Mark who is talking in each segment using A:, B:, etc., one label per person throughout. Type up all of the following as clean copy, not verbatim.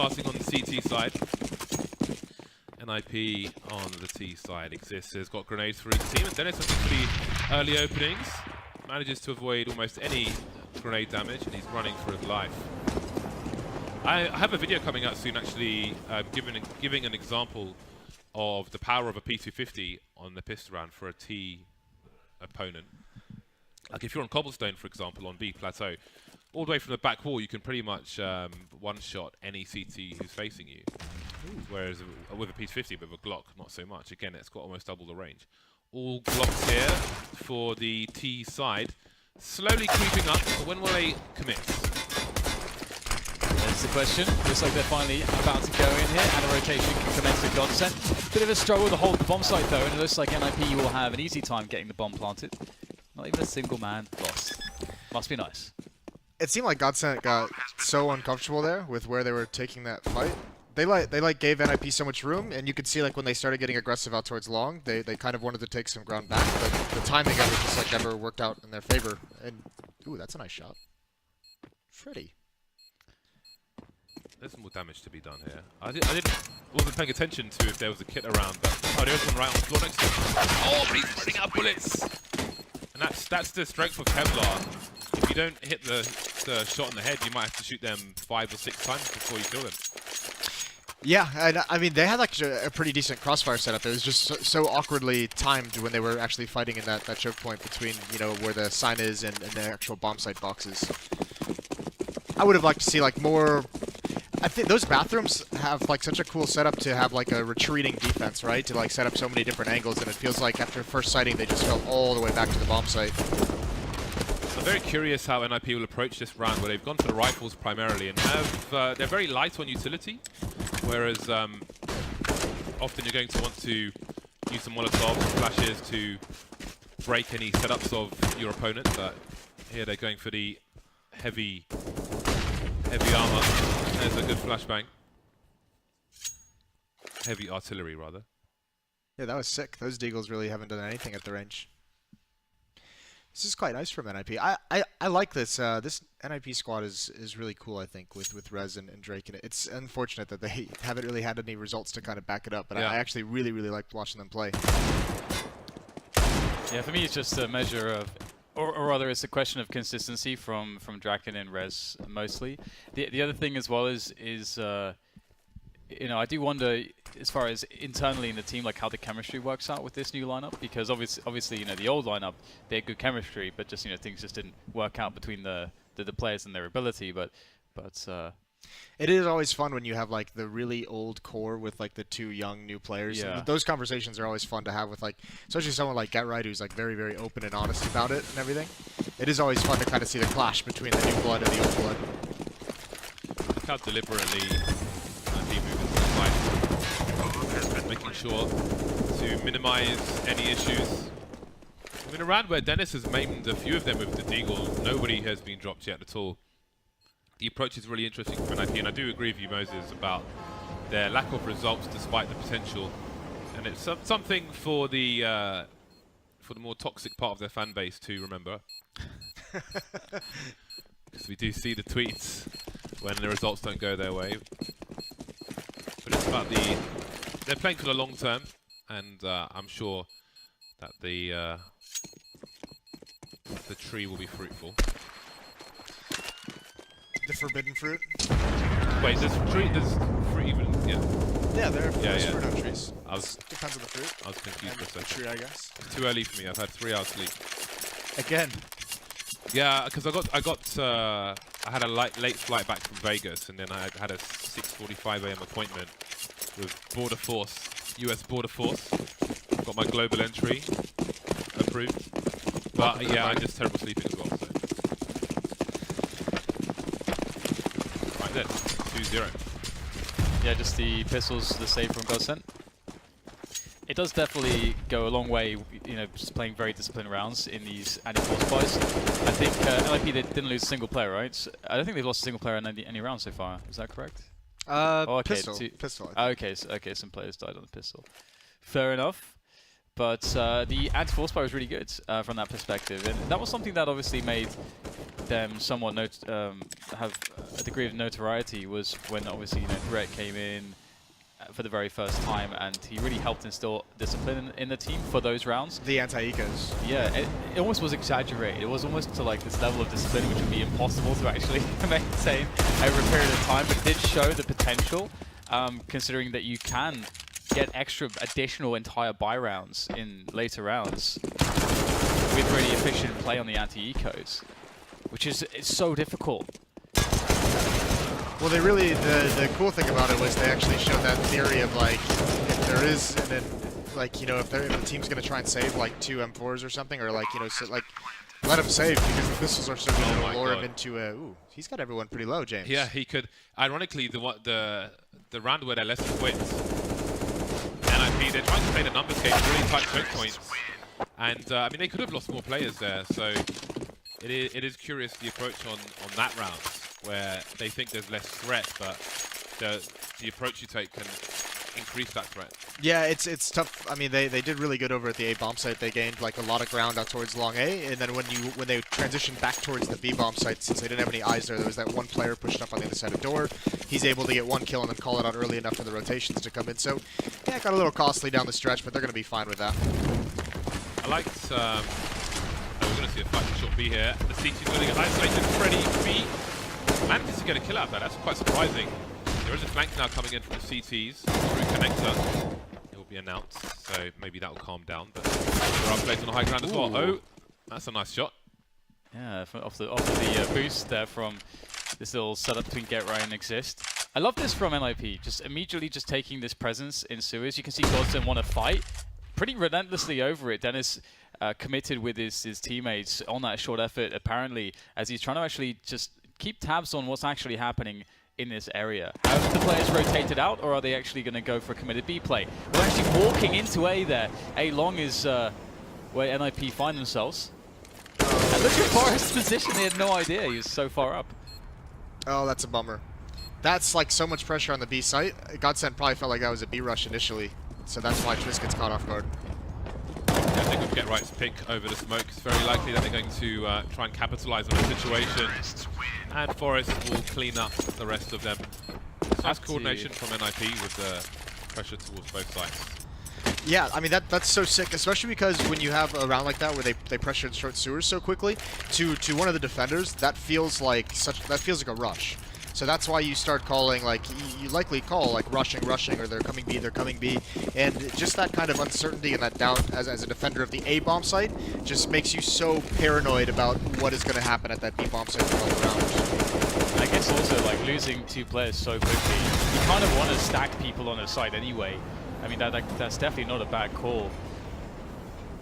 A: starting on the CT side. NIP on the T side exists. Has got grenades for his team, and Dennis has some pretty early openings. Manages to avoid almost any grenade damage, and he's running for his life. I have a video coming out soon, actually, giving an example of the power of a P250 on the pistol round for a T opponent. Like if you're on cobblestone, for example, on B plateau, all the way from the back wall, you can pretty much one-shot any CT who's facing you. Ooh. Whereas with a P250, with a Glock, not so much. Again, it's got almost double the range. All Glocks here for the T side, slowly creeping up. But when will they commit?
B: That's the question. Looks like they're finally about to go in here, and a rotation can commence at GODSENT. Bit of a struggle to hold the bomb site though, and it looks like NIP will have an easy time getting the bomb planted. Not even a single man lost. Must be nice.
C: It seemed like GODSENT got so uncomfortable there with where they were taking that fight. They gave NIP so much room, and you could see like when they started getting aggressive out towards long, they kind of wanted to take some ground back, but the timing of it just like never worked out in their favor. And ooh, that's a nice shot. Freddy.
A: There's more damage to be done here. Wasn't paying attention to if there was a kit around, but oh, there's one right on the floor next to him. Oh, but he's running out of bullets. And that's the strength of Kevlar. If you don't hit the shot in the head, you might have to shoot them 5 or 6 times before you kill them.
C: Yeah, and I mean they had like a pretty decent crossfire setup. It was just so awkwardly timed when they were actually fighting in that choke point between where the sign is and the actual bomb site boxes. I would have liked to see like more. I think those bathrooms have like such a cool setup to have like a retreating defense, right? To like set up so many different angles, and it feels like after first sighting they just fell all the way back to the bomb site.
A: I'm very curious how NIP will approach this round, where they've gone for the rifles primarily and have they're very light on utility, whereas often you're going to want to use some Molotovs, flashes to break any setups of your opponent. But here they're going for the heavy armor. There's a good flashbang. Heavy artillery, rather.
C: Yeah, that was sick. Those deagles really haven't done anything at the range. This is quite nice from NIP. I like this. This NIP squad is really cool, I think, with Rez and Drake in it. It's unfortunate that they haven't really had any results to kind of back it up, but yeah. I actually really liked watching them play.
B: Yeah, for me it's just a measure of, or rather it's a question of consistency from Draken and Rez mostly. The other thing as well is I do wonder, as far as internally in the team, like how the chemistry works out with this new lineup, because obviously the old lineup, they had good chemistry, but just things just didn't work out between the players and their ability. But
C: it is always fun when you have like the really old core with like the 2 young new players.
B: Yeah.
C: And those conversations are always fun to have with like, especially someone like GetRight who's like very open and honest about it and everything. It is always fun to kind of see the clash between the new blood and the old blood.
A: Look how deliberately making sure to minimize any issues. I mean, around where Dennis has maimed a few of them with the deagle, nobody has been dropped yet at all. The approach is really interesting for NIP, and I do agree with you, Moses, about their lack of results despite the potential. And it's something for the more toxic part of their fan base to remember. Because we do see the tweets when the results don't go their way. But it's about they're playing for the long term, and I'm sure that the tree will be fruitful.
C: The forbidden fruit?
A: Wait, there's fruit even? Yeah.
C: Yeah, there's fruit on trees.
A: Depends
C: on the fruit.
A: I was confused for a second.
C: The tree, I guess.
A: It's too early for me. I've had 3 hours sleep.
C: Again.
A: Yeah, because I had a late flight back from Vegas, and then I had a 6:45 AM appointment with Border Force, US Border Force. Got my global entry approved. But yeah, I just terrible sleeping as well. So. Right then, 2-0.
B: Yeah, just the pistols, the save from GODSENT. It does definitely go a long way, just playing very disciplined rounds in these anti-force buys. I think NIP, they didn't lose a single player, right? So I don't think they've lost a single player in any round so far. Is that correct?
C: Okay, pistol.
B: Okay, some players died on the pistol. Fair enough. But the anti-force fire was really good from that perspective, and that was something that obviously made them somewhat have a degree of notoriety. Was when obviously Threat came in for the very first time, and he really helped instill discipline in the team for those rounds.
C: The anti-ecos.
B: Yeah, it almost was exaggerated. It was almost to like this level of discipline which would be impossible to actually maintain over a period of time, but it did show the potential, considering that you can get extra additional entire buy rounds in later rounds with really efficient play on the anti-ecos, which is so difficult.
C: Well, they really, the cool thing about it was they actually showed that theory of like, if there is, and then like, if the team's gonna try and save like 2 M4s or something, or like, so like, let him save because the pistols are so good to lure him into a, ooh, he's got everyone pretty low, James.
A: Yeah, he could. Ironically, the round where they're less equipped, NIP, they're trying to play the numbers game, really tight choke points. And I mean, they could have lost more players there, so it is curious the approach on that round, where they think there's less threat, but the approach you take can increase that threat.
C: Yeah, it's tough. I mean, they did really good over at the A bomb site. They gained like a lot of ground out towards long A, and then when they transitioned back towards the B bomb site, since they didn't have any eyes there was that one player pushed up on the other side of the door. He's able to get 1 kill and then call it out early enough for the rotations to come in. So yeah, it got a little costly down the stretch, but they're going to be fine with that.
A: I liked. We're going to see a fight for short B here. The CT's going to get isolated. Freddy B manages to get a kill out of that. That's quite surprising. There is a flank now coming in from the CTs through connector. It will be announced, so maybe that will calm down. But there are players on the high ground as well. Oh, that's a nice shot.
B: Yeah, off the boost there from this little setup between Get Right and Exist. I love this from NIP, just immediately just taking this presence in sewers. You can see GODSENT want to fight pretty relentlessly over it. Dennis committed with his teammates on that short effort, apparently, as he's trying to actually just keep tabs on what's actually happening in this area. Have the players rotated out, or are they actually going to go for a committed B play? We're actually walking into A there. A long is where NIP find themselves. And look at Forrest's position, he had no idea, he was so far up.
C: Oh, that's a bummer. That's like so much pressure on the B site. GODSENT probably felt like that was a B rush initially, so that's why Twist gets caught off guard.
A: I think with Get Right's pick over the smoke, it's very likely that they're going to try and capitalize on the situation, and Forrest will clean up the rest of them. Nice coordination from NIP with the pressure towards both sides.
C: Yeah, I mean that's so sick, especially because when you have a round like that where they pressured short sewers so quickly, to one of the defenders, that feels like a rush. So that's why you start calling, like, you likely call, like, rushing, or they're coming B, and just that kind of uncertainty and that doubt as a defender of the A bomb site just makes you so paranoid about what is going to happen at that B bomb site all around.
B: I guess also, like, losing 2 players so quickly, you kind of want to stack people on a site anyway. I mean, that's definitely not a bad call.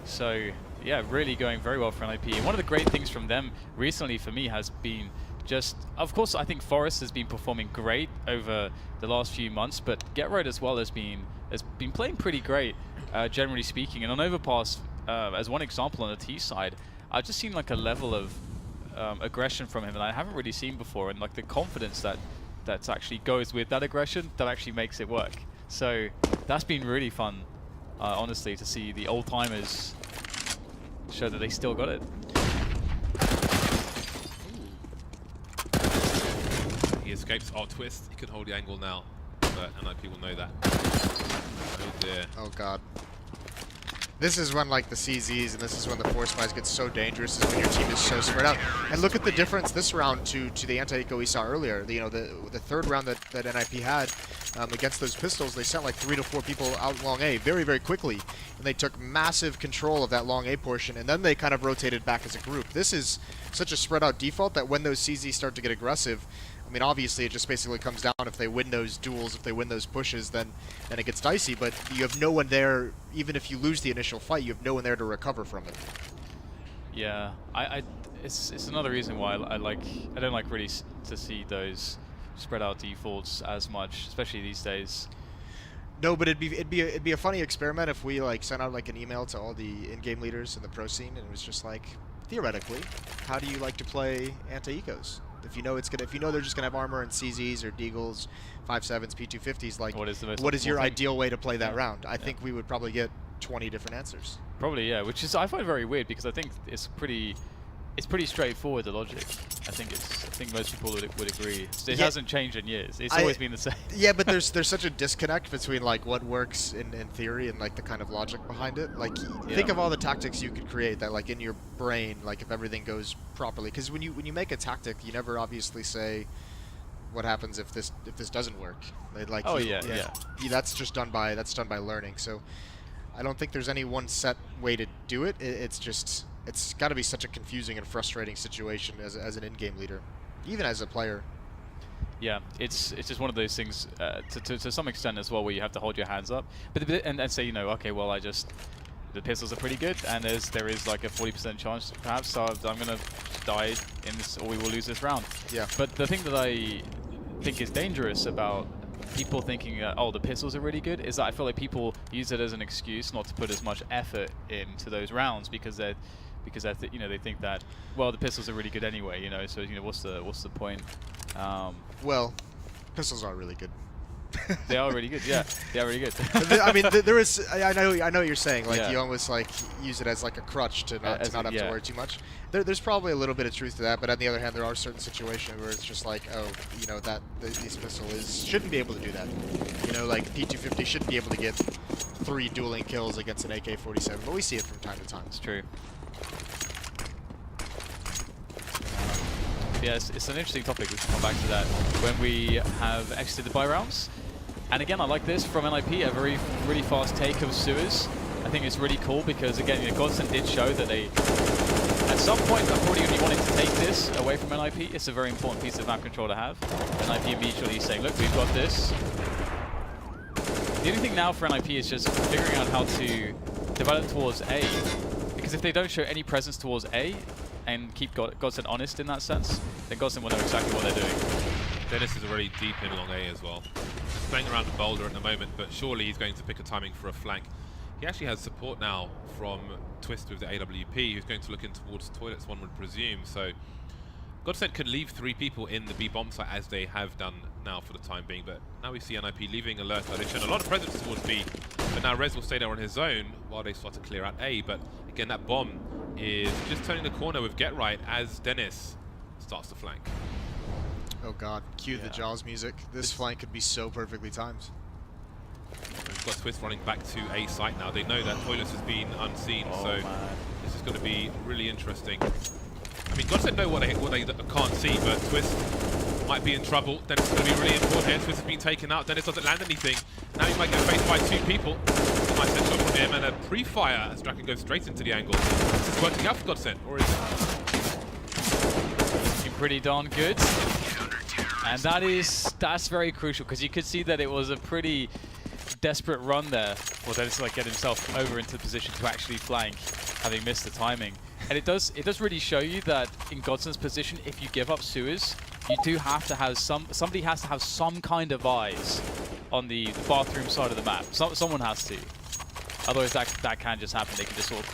B: So, yeah, really going very well for NIP. And one of the great things from them recently for me has been just, of course, I think Forrest has been performing great over the last few months, but Get Right as well has been playing pretty great, generally speaking. And on Overpass, as one example on the T side, I've just seen like a level of aggression from him that I haven't really seen before, and like the confidence that actually goes with that aggression that actually makes it work. So that's been really fun, honestly, to see the old timers show that they still got it.
A: He escapes our twist. He can hold the angle now, but NIP will know that. Oh dear.
C: Oh god. This is when like the CZs and this is when the force buys get so dangerous, is when your team is so spread out. And look at the difference this round to the anti-eco we saw earlier. The third round that NIP had against those pistols, they sent like 3 to 4 people out long A very, very quickly. And they took massive control of that long A portion, and then they kind of rotated back as a group. This is such a spread out default that when those CZs start to get aggressive, I mean, obviously, it just basically comes down if they win those duels, if they win those pushes, then it gets dicey. But you have no one there, even if you lose the initial fight, you have no one there to recover from it.
B: Yeah, it's another reason why I don't like really to see those spread out defaults as much, especially these days.
C: No, but it'd be a funny experiment if we like sent out like an email to all the in-game leaders in the pro scene, and it was just like, theoretically, how do you like to play anti-ecos? If you know they're just gonna have armor and CZs or Deagles, 5.7s, P250s, like what is your ideal way to play that round? I think we would probably get 20 different answers.
B: Probably, yeah. Which is I find very weird because I think it's pretty straightforward, the logic. I think most people would agree. It hasn't changed in years. It's always been the same.
C: Yeah, but there's such a disconnect between like what works in theory and like the kind of logic behind it. Like think of all the tactics you could create that like in your brain, like if everything goes properly. Because when you make a tactic, you never obviously say what happens if this doesn't work. Like that's just done by learning. So I don't think there's any one set way to do it. It's got to be such a confusing and frustrating situation as an in-game leader, even as a player.
B: Yeah, it's just one of those things to some extent as well, where you have to hold your hands up, and say, you know, okay, well, the pistols are pretty good, and there is like a 40% chance perhaps, so I'm gonna die in this, or we will lose this round.
C: Yeah.
B: But the thing that I think is dangerous about people thinking, oh, the pistols are really good, is that I feel like people use it as an excuse not to put as much effort into those rounds because they think that, well, the pistols are really good anyway, you know, so, you know, what's the point?
C: Well, pistols are really good.
B: They are really good, yeah. They are really good.
C: I mean, there is. I know what you're saying. Like you almost like use it as like a crutch to not have to worry too much. There's probably a little bit of truth to that, but on the other hand, there are certain situations where it's just like, oh, you know, that this pistol shouldn't be able to do that. You know, like P250 shouldn't be able to get 3 dueling kills against an AK-47, but we see it from time to time.
B: It's true. Yes, it's an interesting topic. We can come back to that when we have exited the buy rounds. And again, I like this from NIP, a really fast take of sewers. I think it's really cool because, again, you know, GODSENT did show that they, at some point, are probably going to be wanting to take this away from NIP. It's a very important piece of map control to have. NIP immediately saying, look, we've got this. The only thing now for NIP is just figuring out how to develop towards A. Because if they don't show any presence towards A, and keep GODSENT honest in that sense, then GODSENT will know exactly what they're doing.
A: Dennis is already deep in along A as well. He's playing around the boulder at the moment, but surely he's going to pick a timing for a flank. He actually has support now from Twist with the AWP, who's going to look in towards toilets, one would presume. So GODSENT could leave 3 people in the B bomb site as they have done now for the time being, but now we see NIP leaving alert. They've shown a lot of presence towards B, but now Rez will stay there on his own while they start to clear out A. But again, that bomb is just turning the corner with Get Right as Dennis starts to flank.
C: Oh god, cue the Jaws music. This flank could be so perfectly timed.
A: We've got Twist running back to A site now. They know that Toilets has been unseen, this is going to be really interesting. I mean, GODSENT know what they can't see, but Twist might be in trouble. Dennis is going to be really important here. Twist has been taken out. Dennis doesn't land anything. Now he might get faced by 2 people. Nice headshot from him and a pre-fire as Draken goes straight into the angle. This is working out for GODSENT, or is it?
B: Looking pretty darn good. And that's very crucial because you could see that it was a pretty desperate run there for Dennis to like get himself over into the position to actually flank, having missed the timing. And it does really show you that in GODSENT's position, if you give up sewers, you do have to have somebody has to have some kind of eyes on the bathroom side of the map. Someone has to. Otherwise, that can just happen. They can just sort of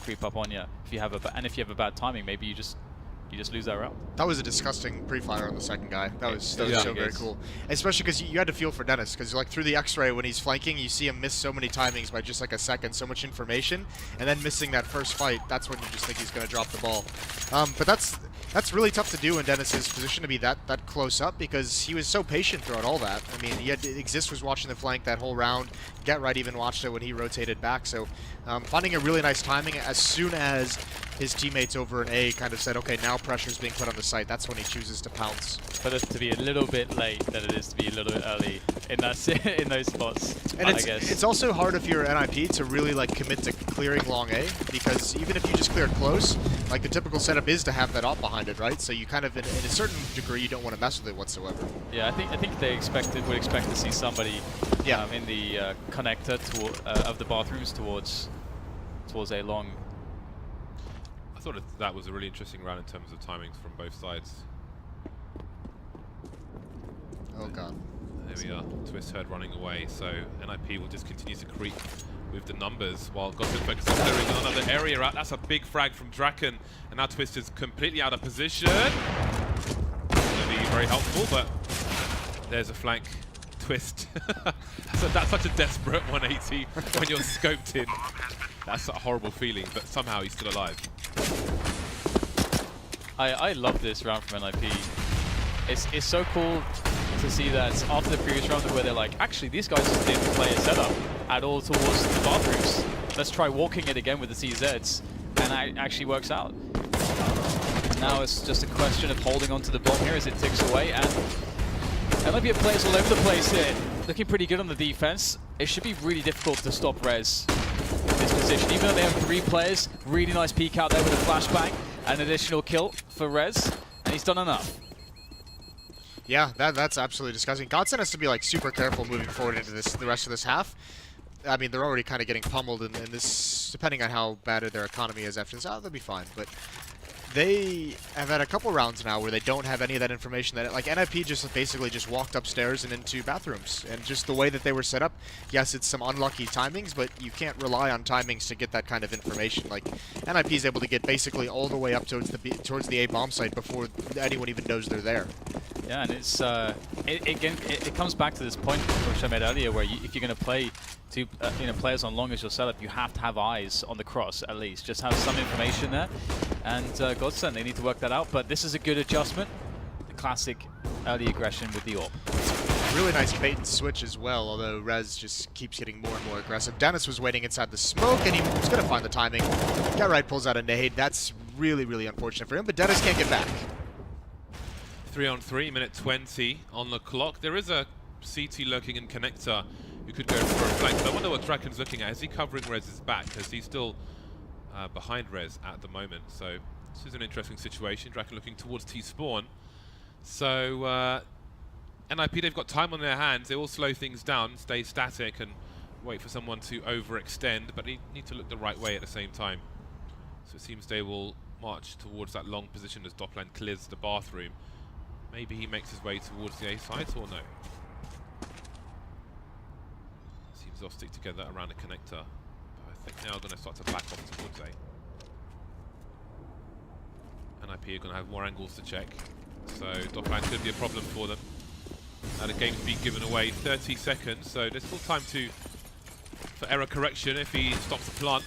B: creep up on you if you have if you have a bad timing, maybe you just lose that round.
C: That was a disgusting pre-fire on the second guy. That was so very cool. Especially because you had to feel for Dennis, because like through the X-ray when he's flanking, you see him miss so many timings by just like a second, so much information, and then missing that first fight. That's when you just think he's going to drop the ball. But that's really tough to do in Dennis's position, to be that close up, because he was so patient throughout all that. I mean, Exist was watching the flank that whole round. Get Right even watched it when he rotated back. So finding a really nice timing as soon as his teammates over in A kind of said, okay, now pressure's being put on the site. That's when he chooses to pounce.
B: But it's to be a little bit late than it is to be a little bit early in in those spots.
C: And I guess it's also hard if you're NIP to really like commit to clearing long A, because even if you just clear close, like the typical setup is to have that op behind it, right? So you kind of, in a certain degree, you don't want to mess with it whatsoever.
B: Yeah, I think they would expect to see somebody in the connector of the bathrooms towards A long.
A: I thought that was a really interesting round in terms of timings from both sides.
C: Oh god.
A: There we are. Twist heard running away, so NIP will just continue to creep with the numbers while GODSENT focuses on clearing another area out. That's a big frag from Draken, and now Twist is completely out of position. Going to be very helpful, but there's a flank. twist. So that's such a desperate 180 when you're scoped in. That's a horrible feeling, but somehow he's still alive.
B: I love this round from NIP. It's so cool to see that after the previous round where they're like, actually these guys just didn't play a setup at all towards the bathrooms. Let's try walking it again with the CZs, and it actually works out. Now it's just a question of holding on to the bomb here as it ticks away, and NIP players all over the place here, looking pretty good on the defense. It should be really difficult to stop Rez in this position, even though they have 3 players. Really nice peek out there with a flashbang, an additional kill for Rez, and he's done enough.
C: Yeah, that's absolutely disgusting. GODSENT has to be like super careful moving forward into the rest of this half. I mean, they're already kind of getting pummeled, and this, depending on how bad their economy is after this, they'll be fine. But they have had a couple rounds now where they don't have any of that information. That like NIP just basically just walked upstairs and into bathrooms, and just the way that they were set up. Yes, it's some unlucky timings, but you can't rely on timings to get that kind of information. Like NIP is able to get basically all the way up towards the A bomb site before anyone even knows they're there.
B: Yeah, and it's again, it comes back to this point which I made earlier, where if you're going to play two players on long as your setup, you have to have eyes on the cross at least. Just have some information there, and GODSENT, they need to work that out. But this is a good adjustment. The classic early aggression with the AWP.
C: Really nice bait and switch as well, although Rez just keeps getting more and more aggressive. Dennis was waiting inside the smoke, and he was going to find the timing. Guy right pulls out a nade. That's really, really unfortunate for him, but Dennis can't get back.
A: 3-on-3, minute 20 on the clock. There is a CT lurking in connector who could go for a flank, but I wonder what Draken's looking at. Is he covering Rez's back? Because he's still behind Rez at the moment. So this is an interesting situation. Draken looking towards T-spawn. So NIP, they've got time on their hands. They all slow things down, stay static, and wait for someone to overextend, but they need to look the right way at the same time. So it seems they will march towards that long position as Doppland clears the bathroom. Maybe he makes his way towards the A site, or no? Seems they'll stick together around the connector. But I think now they're going to start to back off towards A. NIP are going to have more angles to check. So Doppland could be a problem for them. Now the game's been given away. 30 seconds, so there's still time for error correction if he stops the plant.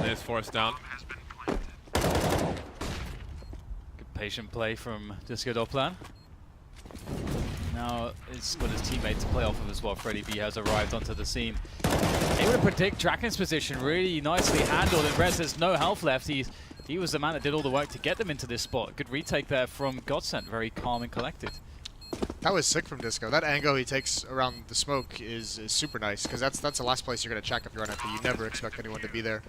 A: There's Forest down.
B: Patient play from Disco Doppland. Now it's got his teammate to play off of as well. Freddy B has arrived onto the scene. Able to predict Draken's position, really nicely handled, and Rez has no health left. He was the man that did all the work to get them into this spot. Good retake there from GODSENT, very calm and collected.
C: That was sick from Disco. That angle he takes around the smoke is super nice, because that's the last place you're going to check if you're on NIP. You never expect anyone to be there.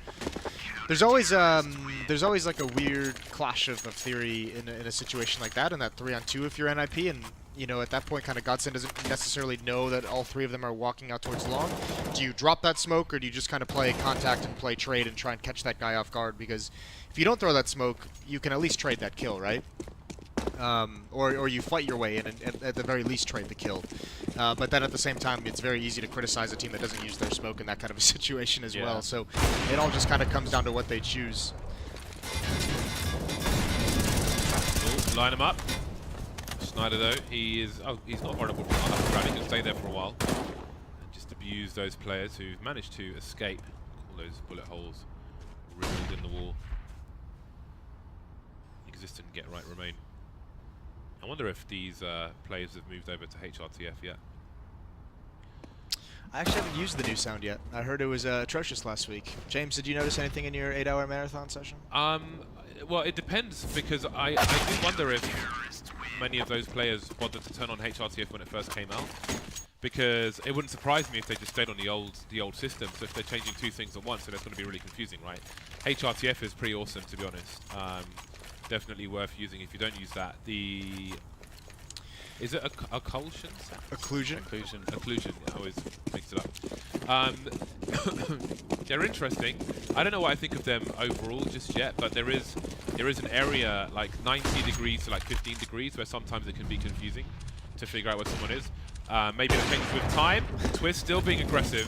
C: There's always like a weird clash of theory in a situation like that, in that 3-on-2 if you're NIP, and you know, at that point kind of GODSENT doesn't necessarily know that all 3 of them are walking out towards long. Do you drop that smoke, or do you just kind of play contact and play trade and try and catch that guy off guard? Because if you don't throw that smoke, you can at least trade that kill, right? Or you fight your way in and at the very least trade the kill. But then at the same time, it's very easy to criticize a team that doesn't use their smoke in that kind of a situation as well. So it all just kind of comes down to what they choose.
A: Ooh, line him up. Schneider though, he's not vulnerable to he can stay there for a while. And just abuse those players who've managed to escape all those bullet holes riddled in the wall. Exist and get right remain. I wonder if these players have moved over to HRTF yet.
C: I actually haven't used the new sound yet. I heard it was atrocious last week. James, did you notice anything in your 8-hour marathon session?
A: Well, it depends, because I do wonder if many of those players bothered to turn on HRTF when it first came out, because it wouldn't surprise me if they just stayed on the old system. So if they're changing 2 things at once, then it's going to be really confusing, right? HRTF is pretty awesome, to be honest. Definitely worth using if you don't use that. Is it occlusion?
C: Occlusion.
A: Occlusion. Yeah, I always mix it up. They're interesting. I don't know what I think of them overall just yet, but there is an area like 90 degrees to like 15 degrees where sometimes it can be confusing to figure out where someone is. Maybe it changes with time. Twist still being aggressive.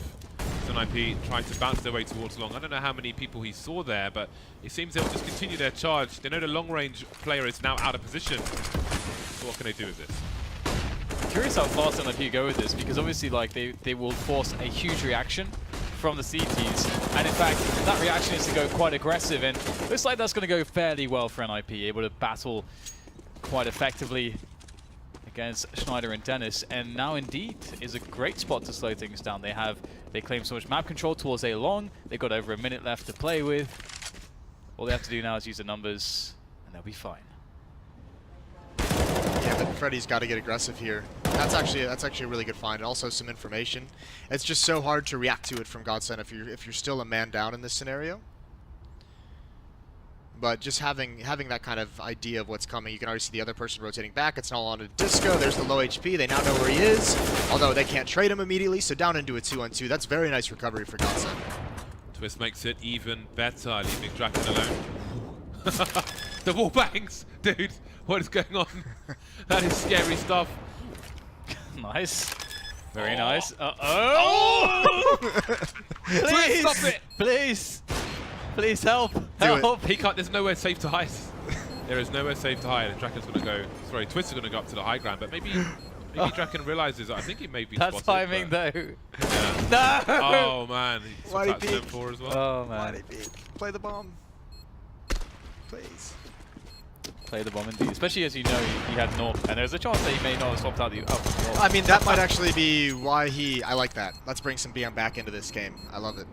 A: NIP trying to bounce their way towards long. I don't know how many people he saw there, but it seems they'll just continue their charge. They know the long-range player is now out of position. So what can they do with this?
B: curious how fast NIP go with this, because obviously like they will force a huge reaction from the CTs, and in fact that reaction is to go quite aggressive, and looks like that's going to go fairly well for NIP, able to battle quite effectively against Schneider and Dennis, and now indeed is a great spot to slow things down. They claim so much map control towards A long, they've got over a minute left to play with. All they have to do now is use the numbers and they'll be fine.
C: Yeah, but Freddy's got to get aggressive here. That's actually a really good find. Also some information. It's just so hard to react to it from GODSENT if you're still a man down in this scenario. But just having that kind of idea of what's coming, you can already see the other person rotating back. It's now on to Disco. There's the low HP. They now know where he is, although they can't trade him immediately. So down into a 2-on-2. That's very nice recovery for GODSENT.
A: Twist makes it even better, leaving Draken alone. The wall bangs, dude. What is going on? That is scary stuff.
B: Nice. Very nice. Oh! Please stop it! Please! Please help! Help!
A: He can't. There's nowhere safe to hide. There is nowhere safe to hide. And Draken's going to go. Sorry, Twist is going to go up to the high ground, but maybe Draken realizes. I think he may be.
B: That's
A: spotted,
B: timing, though.
A: Yeah.
B: No!
A: Oh man, he's
C: Why
A: touched him for as well.
B: Oh man.
C: Play the bomb, please.
B: Play the bomb indeed, especially as you know he had North, and there's a chance that he may not have swapped out the. Oh,
C: I mean, that might actually be why I like that. Let's bring some BM back into this game. I love it.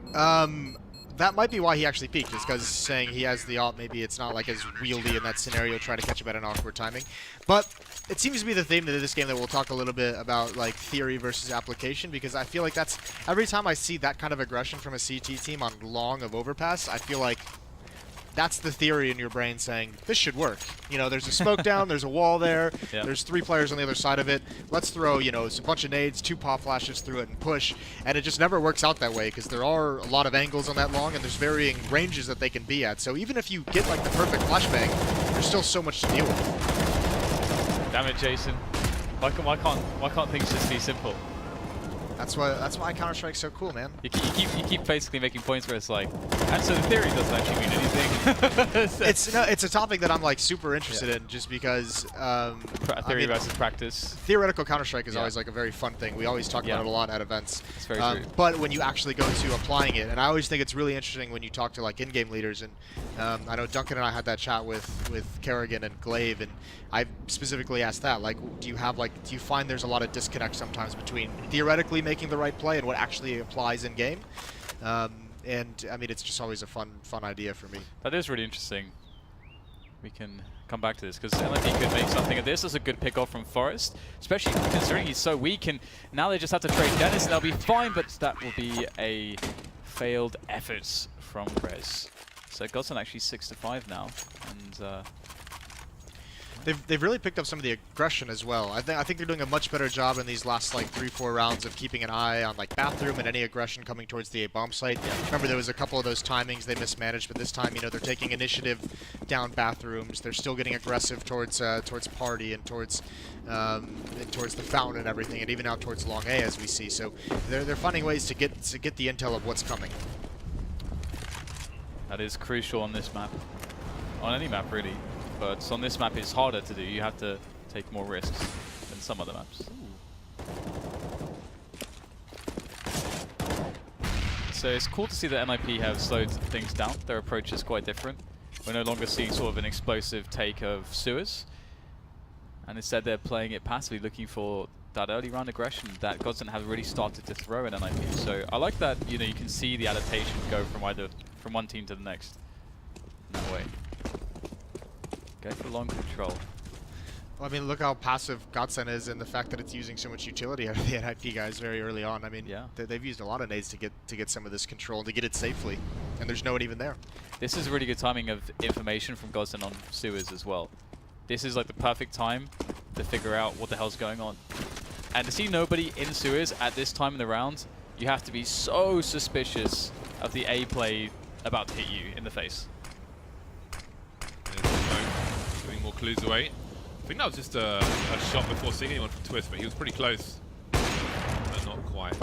C: That might be why he actually peaked, is because saying he has the ult, maybe it's not like as wieldy in that scenario, try to catch him at an awkward timing. But it seems to be the theme of this game that we'll talk a little bit about, like theory versus application, because I feel like that's every time I see that kind of aggression from a CT team on long of Overpass, I feel like that's the theory in your brain saying, this should work. You know, there's a smoke down, there's a wall there, there's 3 players on the other side of it. Let's throw, you know, a bunch of nades, 2 pop flashes through it and push. And it just never works out that way because there are a lot of angles on that long and there's varying ranges that they can be at. So even if you get like the perfect flashbang, there's still so much to deal with.
B: Damn it, Jason. Why can't things just be simple?
C: That's why Counter-Strike's so cool, man.
B: You keep basically making points where it's like, and so the theory doesn't actually mean anything.
C: It's a topic that I'm like super interested in, just because
B: theory versus practice.
C: Theoretical Counter-Strike is always like a very fun thing. We always talk about it a lot at events.
B: It's very true.
C: But when you actually go to applying it, and I always think it's really interesting when you talk to like in-game leaders, and I know Duncan and I had that chat with Kerrigan and Glaive, and I specifically asked that, like, do you find there's a lot of disconnect sometimes between theoretically making the right play and what actually applies in game? And I mean, it's just always a fun idea for me.
B: That is really interesting. We can come back to this because LNP could make something of this. As a good pick off from Forest, especially considering he's so weak, and now they just have to trade Dennis and they'll be fine, but that will be a failed effort from Krez. So GODSENT actually 6-5 now, and
C: They've really picked up some of the aggression as well. I think they're doing a much better job in these last like 3-4 rounds of keeping an eye on like bathroom and any aggression coming towards the A bomb site. Remember, there was a couple of those timings they mismanaged, but this time, you know, they're taking initiative down bathrooms. They're still getting aggressive towards party and towards the fountain and everything, and even out towards long A as we see. So they're finding ways to get the intel of what's coming.
B: That is crucial on this map, on any map really. But on this map it's harder to do. You have to take more risks than some other maps. So it's cool to see that NIP have slowed things down. Their approach is quite different. We're no longer seeing sort of an explosive take of sewers. And instead they're playing it passively, looking for that early round aggression that GODSENT have really started to throw in NIP. So I like that, you know, you can see the adaptation go from one team to the next in that way. Go for long control.
C: Well, I mean, look how passive GODSENT is, and the fact that it's using so much utility out of the NIP guys very early on. I mean, they've used a lot of nades to get some of this control and to get it safely, and there's no one even there.
B: This is really good timing of information from GODSENT on sewers as well. This is like the perfect time to figure out what the hell's going on. And to see nobody in sewers at this time in the round, you have to be so suspicious of the A play about to hit you in the face.
A: Giving more clues away. I think that was just a shot before seeing anyone from Twist, but he was pretty close. But not quite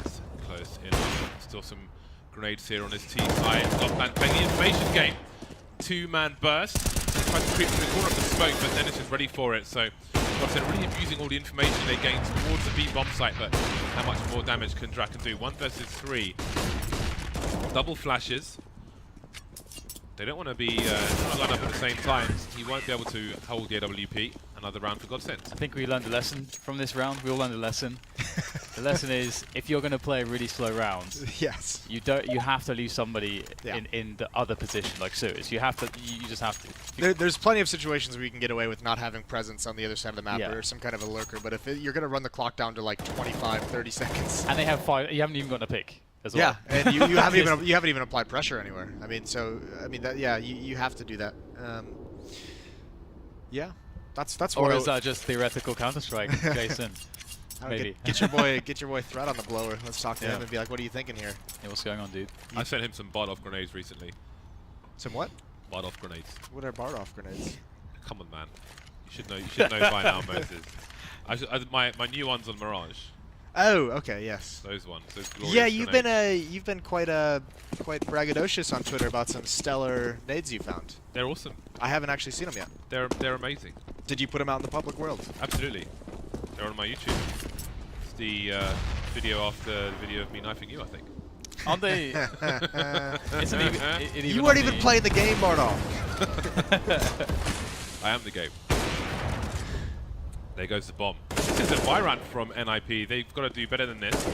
A: close enough. Still some grenades here on his T side. Lopman playing the information game. 2-man burst. Tries to creep to the corner of the smoke, but Dennis is ready for it. So GODSENT really abusing all the information they gain towards the B bomb site, but how much more damage can Draken do? 1 versus 3. Double flashes. They don't want to be lined up at the same time. He won't be able to hold the AWP. Another round for GODSENT.
B: I think we learned a lesson from this round. We all learned a lesson. The lesson is, if you're going to play a really slow round,
C: Yes.
B: you have to leave somebody in the other position, like Suez. You just have to.
C: There's plenty of situations where you can get away with not having presence on the other side of the map
B: Yeah.
C: or some kind of a lurker, but if you're going to run the clock down to like 25, 30 seconds.
B: And they have 5. You haven't even gotten a pick as well.
C: Yeah, and you haven't even applied pressure anywhere. I mean, so you have to do that. Yeah, that's
B: Or
C: what.
B: is that just theoretical Counter-Strike, Jason? Maybe.
C: Get your boy Threat on the blower. Let's talk to him and be like, what are you thinking here?
B: Yeah, what's going on, dude?
A: I sent him some Bard-off grenades recently.
C: Some what?
A: Bard-off grenades.
C: What are Bard-off grenades?
A: Come on, man. You should know. You should know by now, Moses. My new one's on Mirage.
C: Oh, okay, yes.
A: Those ones. Those
C: Yeah,
A: glorious
C: you've been quite braggadocious on Twitter about some stellar nades you found.
A: They're awesome.
C: I haven't actually seen them yet.
A: They're amazing.
C: Did you put them out in the public world?
A: Absolutely. They're on my YouTube. It's the video after the video of me knifing you, I think.
B: Aren't they? Isn't even
C: You weren't even playing the game, Bardoff.
A: I am the game. There goes the bomb. This is a Vyrant from NIP. They've got to do better than this.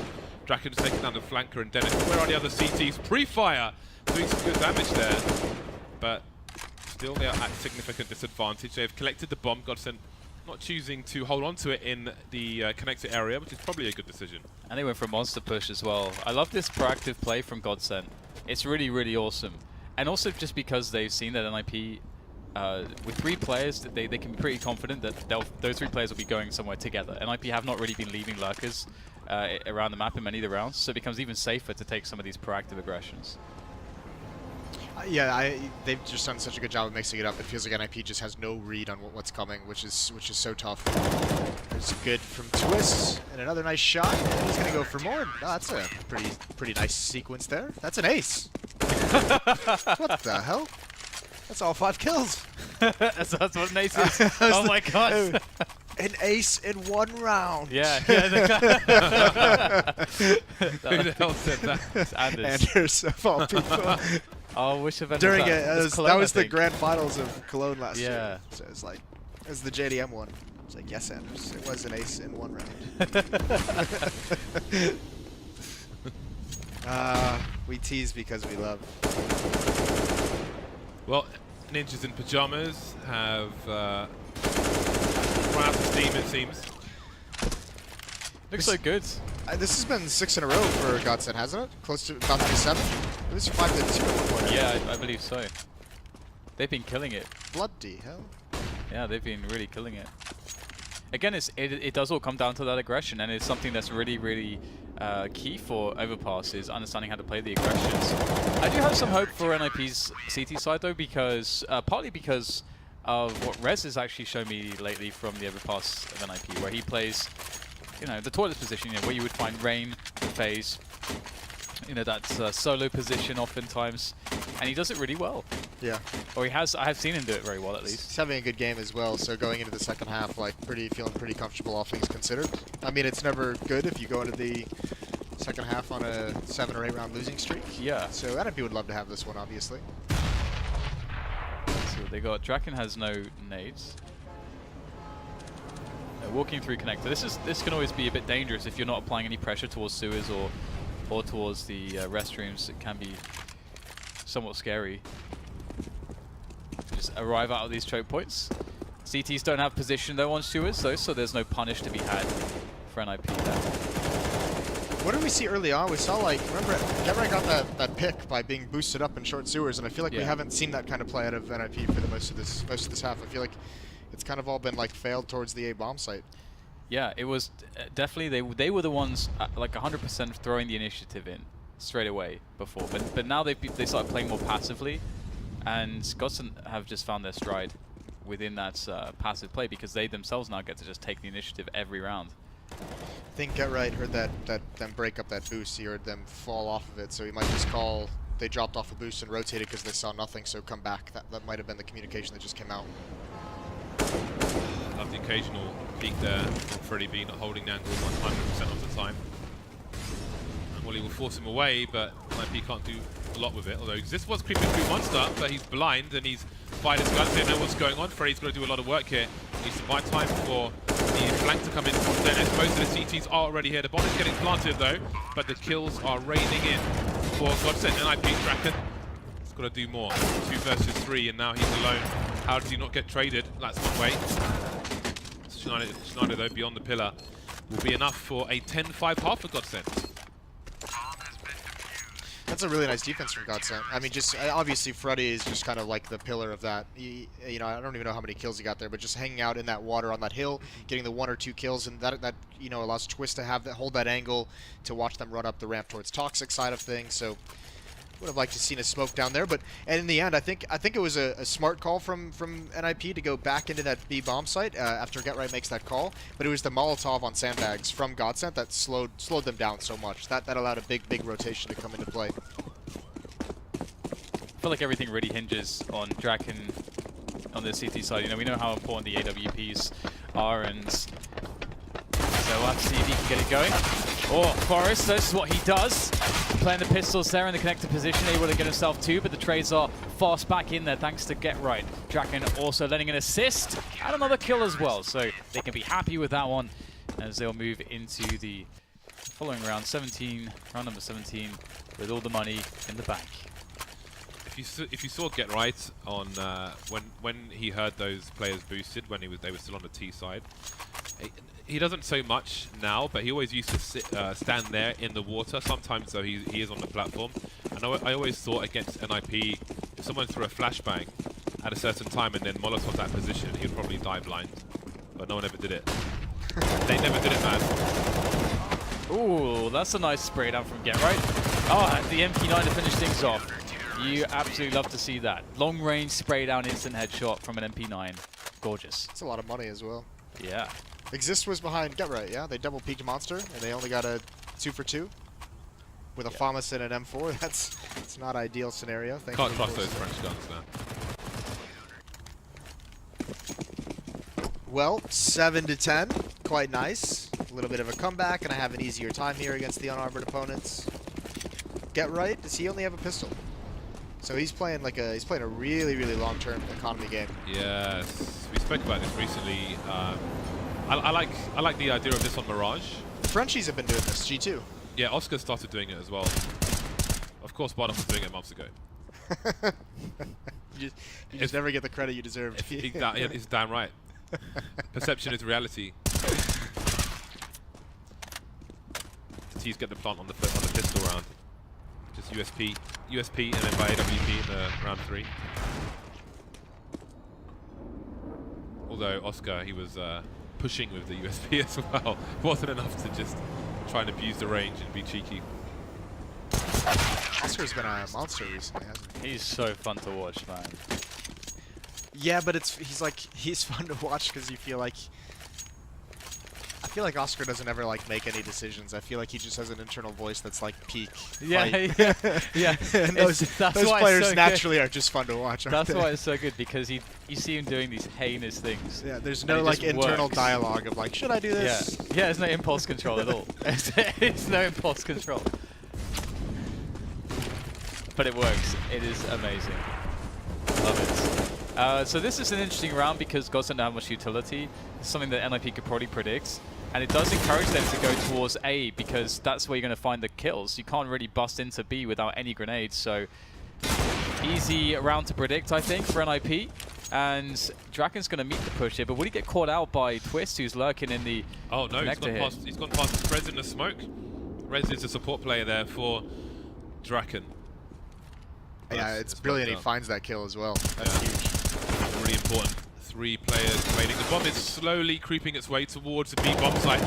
A: Draken's taking down the flanker, and Dennis. Where are the other CTs? Pre-fire! Doing some good damage there. But still they are at significant disadvantage. They've collected the bomb. GODSENT not choosing to hold on to it in the connector area, which is probably a good decision.
B: And they went for a monster push as well. I love this proactive play from GODSENT. It's really, really awesome. And also just because they've seen that NIP, with 3 players, they can be pretty confident that those 3 players will be going somewhere together. NIP have not really been leaving lurkers around the map in many of the rounds, so it becomes even safer to take some of these proactive aggressions.
C: Yeah, they've just done such a good job of mixing it up. It feels like NIP just has no read on what's coming, which is so tough. It's good from Twist, and another nice shot. And he's gonna go for more. Oh, that's a pretty nice sequence there. That's an ace. What the hell? That's all 5 kills.
B: that's what an ace is. Oh my god.
C: An ace in 1 round.
B: Yeah.
A: Who the hell said that?
B: It's Anders.
C: Anders, of all people.
B: Oh, which event
C: During
B: was
C: it,
B: that?
C: that was the grand finals of Cologne last year.
B: Yeah.
C: So it's like, it was the JDM one. It's like, yes, Anders, it was an ace in 1 round. We tease because we love.
A: Well, Ninjas in Pyjamas have run out of steam, it seems.
B: Looks so good.
C: This has been 6 in a row for GODSENT, hasn't it? Close to about to be 7. It was 5-2 at one point.
B: Yeah, I believe so. They've been killing it.
C: Bloody hell.
B: Yeah, they've been really killing it. Again, it does all come down to that aggression, and it's something that's really, really key for Overpass is understanding how to play the aggressions. I do have some hope for NIP's CT side though, because partly because of what Rez has actually shown me lately from the Overpass of NIP, where he plays, you know, the toilet position, you know, where you would find Rain, Phase, you know, that solo position oftentimes, and he does it really well.
C: Yeah.
B: Or he has. I have seen him do it very well, at least.
C: He's having a good game as well, so going into the second half, like, feeling pretty comfortable, all things considered. I mean, it's never good if you go into the second half on a 7 or 8 round losing streak.
B: Yeah.
C: So NIP would love to have this one, obviously.
B: So they got Draken has no nades. Walking through connector. This can always be a bit dangerous if you're not applying any pressure towards sewers or towards the restrooms. It can be somewhat scary. Just arrive out of these choke points. CTs don't have position though on sewers though, so there's no punish to be had for NIP there.
C: What did we see early on? We saw, like, remember, Gemra got that pick by being boosted up in short sewers, and I feel like we haven't seen that kind of play out of NIP for the most of this half. I feel like it's kind of all been like failed towards the A bomb site.
B: Yeah, it was definitely they were the ones like 100% throwing the initiative in straight away before, but now they started playing more passively, and GODSENT have just found their stride within that passive play because they themselves now get to just take the initiative every round.
C: I think Get Right heard them break up that boost. He heard them fall off of it, so he might just call. They dropped off a boost and rotated because they saw nothing, so come back. That might have been the communication that just came out.
A: Love have the occasional peek there from Freddy B, not holding the angle 100% of the time. And Wally will force him away, but IP can't do a lot with it. Although this was creeping through Monster, but he's blind and he's fired his guns. They know what's going on. Freddy's got to do a lot of work here. He needs to buy time for the flank to come in from Dennis. Most of the CTs are already here. The bomb is getting planted though, but the kills are raining in for GODSENT and IP Draken. He's got to do more. 2 versus 3, and now he's alone. How does he not get traded? That's one way. Schneider though, beyond the pillar, will be enough for a 10-5 half for GODSENT.
C: That's a really nice defense from GODSENT. I mean, just obviously Freddy is just kind of like the pillar of that. You know, I don't even know how many kills he got there, but just hanging out in that water on that hill, getting the 1 or 2 kills, and that you know allows Twist to have hold that angle to watch them run up the ramp towards Toxic side of things. So would have liked to seen a smoke down there, but and in the end, I think it was a smart call from NIP to go back into that B bomb site after GetRight makes that call. But it was the Molotov on sandbags from GODSENT that slowed them down so much. That allowed a big rotation to come into play.
B: I feel like everything really hinges on Draken on the CT side. You know, we know how important the AWPs are, and so we'll have to see if he can get it going. Oh, Forrest, this is what he does. Playing the pistols there in the connected position, able to get himself 2, but the trades are fast back in there thanks to GetRight. Draken also letting an assist and another kill as well, so they can be happy with that one as they'll move into the following round 17, round number 17, with all the money in the bank.
A: If you saw GetRight on when he heard those players boosted when they were still on the T side, he doesn't so much now, but he always used to stand there in the water. Sometimes though he is on the platform, and I always thought against NIP, if someone threw a flashbang at a certain time and then Molotov that position, he would probably die blind. But no one ever did it. They never did it, man.
B: Ooh, that's a nice spray down from GetRight. Oh, and the MP9 to finish things off. You absolutely love to see that. Long range spray down instant headshot from an MP9. Gorgeous.
C: It's a lot of money as well.
B: Yeah.
C: Exist was behind GetRight, yeah? They double peaked Monster, and they only got a 2 for 2. With a FAMAS and an M4, that's not ideal scenario.
A: Can't trust those French guns now.
C: Well, 7-10, quite nice. A little bit of a comeback, and I have an easier time here against the unarmored opponents. GetRight, does he only have a pistol? So he's playing like a really long-term economy game.
A: Yes, we spoke about this recently. I like the idea of this on Mirage.
C: The Frenchies have been doing this, G2.
A: Yeah, Oscar started doing it as well. Of course, Bardock was doing it months ago.
C: you just never get the credit you deserve.
A: It's damn right. Perception is reality. T's get the plant on the pistol round. Just USP, and then by AWP in the round 3. Although Oscar, he was pushing with the USP as well. It wasn't enough to just try and abuse the range and be cheeky.
C: Oscar's been a monster recently, hasn't he?
B: He's so fun to watch, man.
C: Yeah, but he's fun to watch because you feel like Oscar doesn't ever like make any decisions. I feel like he just has an internal voice that's like peak.
B: Yeah.
C: And those players naturally are just fun to watch.
B: That's why it's so good, because you see him doing these heinous things.
C: Yeah, there's no like internal
B: works.
C: dialogue of like, should I do this?
B: Yeah, there's no impulse control at all. It's no impulse control. But it works. It is amazing. Love it. So this is an interesting round because GODSENT don't have much utility. It's something that NIP could probably predict. And it does encourage them to go towards A, because that's where you're going to find the kills. You can't really bust into B without any grenades. So easy round to predict, I think, for NIP. And Draken's going to meet the push here, but will he get caught out by Twist, who's lurking in the
A: Oh no, he's gone past Rez in the smoke. Rez is a support player there for Draken.
C: Yeah, it's brilliant he finds that kill as well. That's huge.
A: Really important. 3 players waiting. The bomb is slowly creeping its way towards the B bomb site.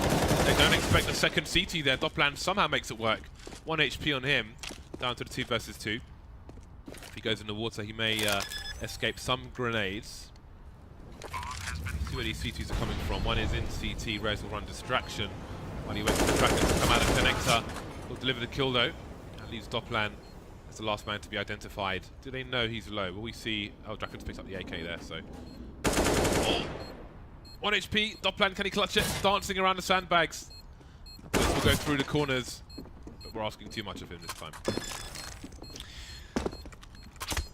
A: They don't expect a second CT there. Doplan somehow makes it work. 1 HP on him, down to the 2 versus 2. If he goes in the water, he may escape some grenades. See where these CTs are coming from. One is in CT. Rez will run distraction while he waits for the Draken to come out of connector. He'll deliver the kill though. That leaves Doplan as the last man to be identified. Do they know he's low? Will we see? Oh, Draken's picked up the AK there, so. 1 HP. Dopplan, can he clutch it? Dancing around the sandbags. This will go through the corners, but we're asking too much of him this time.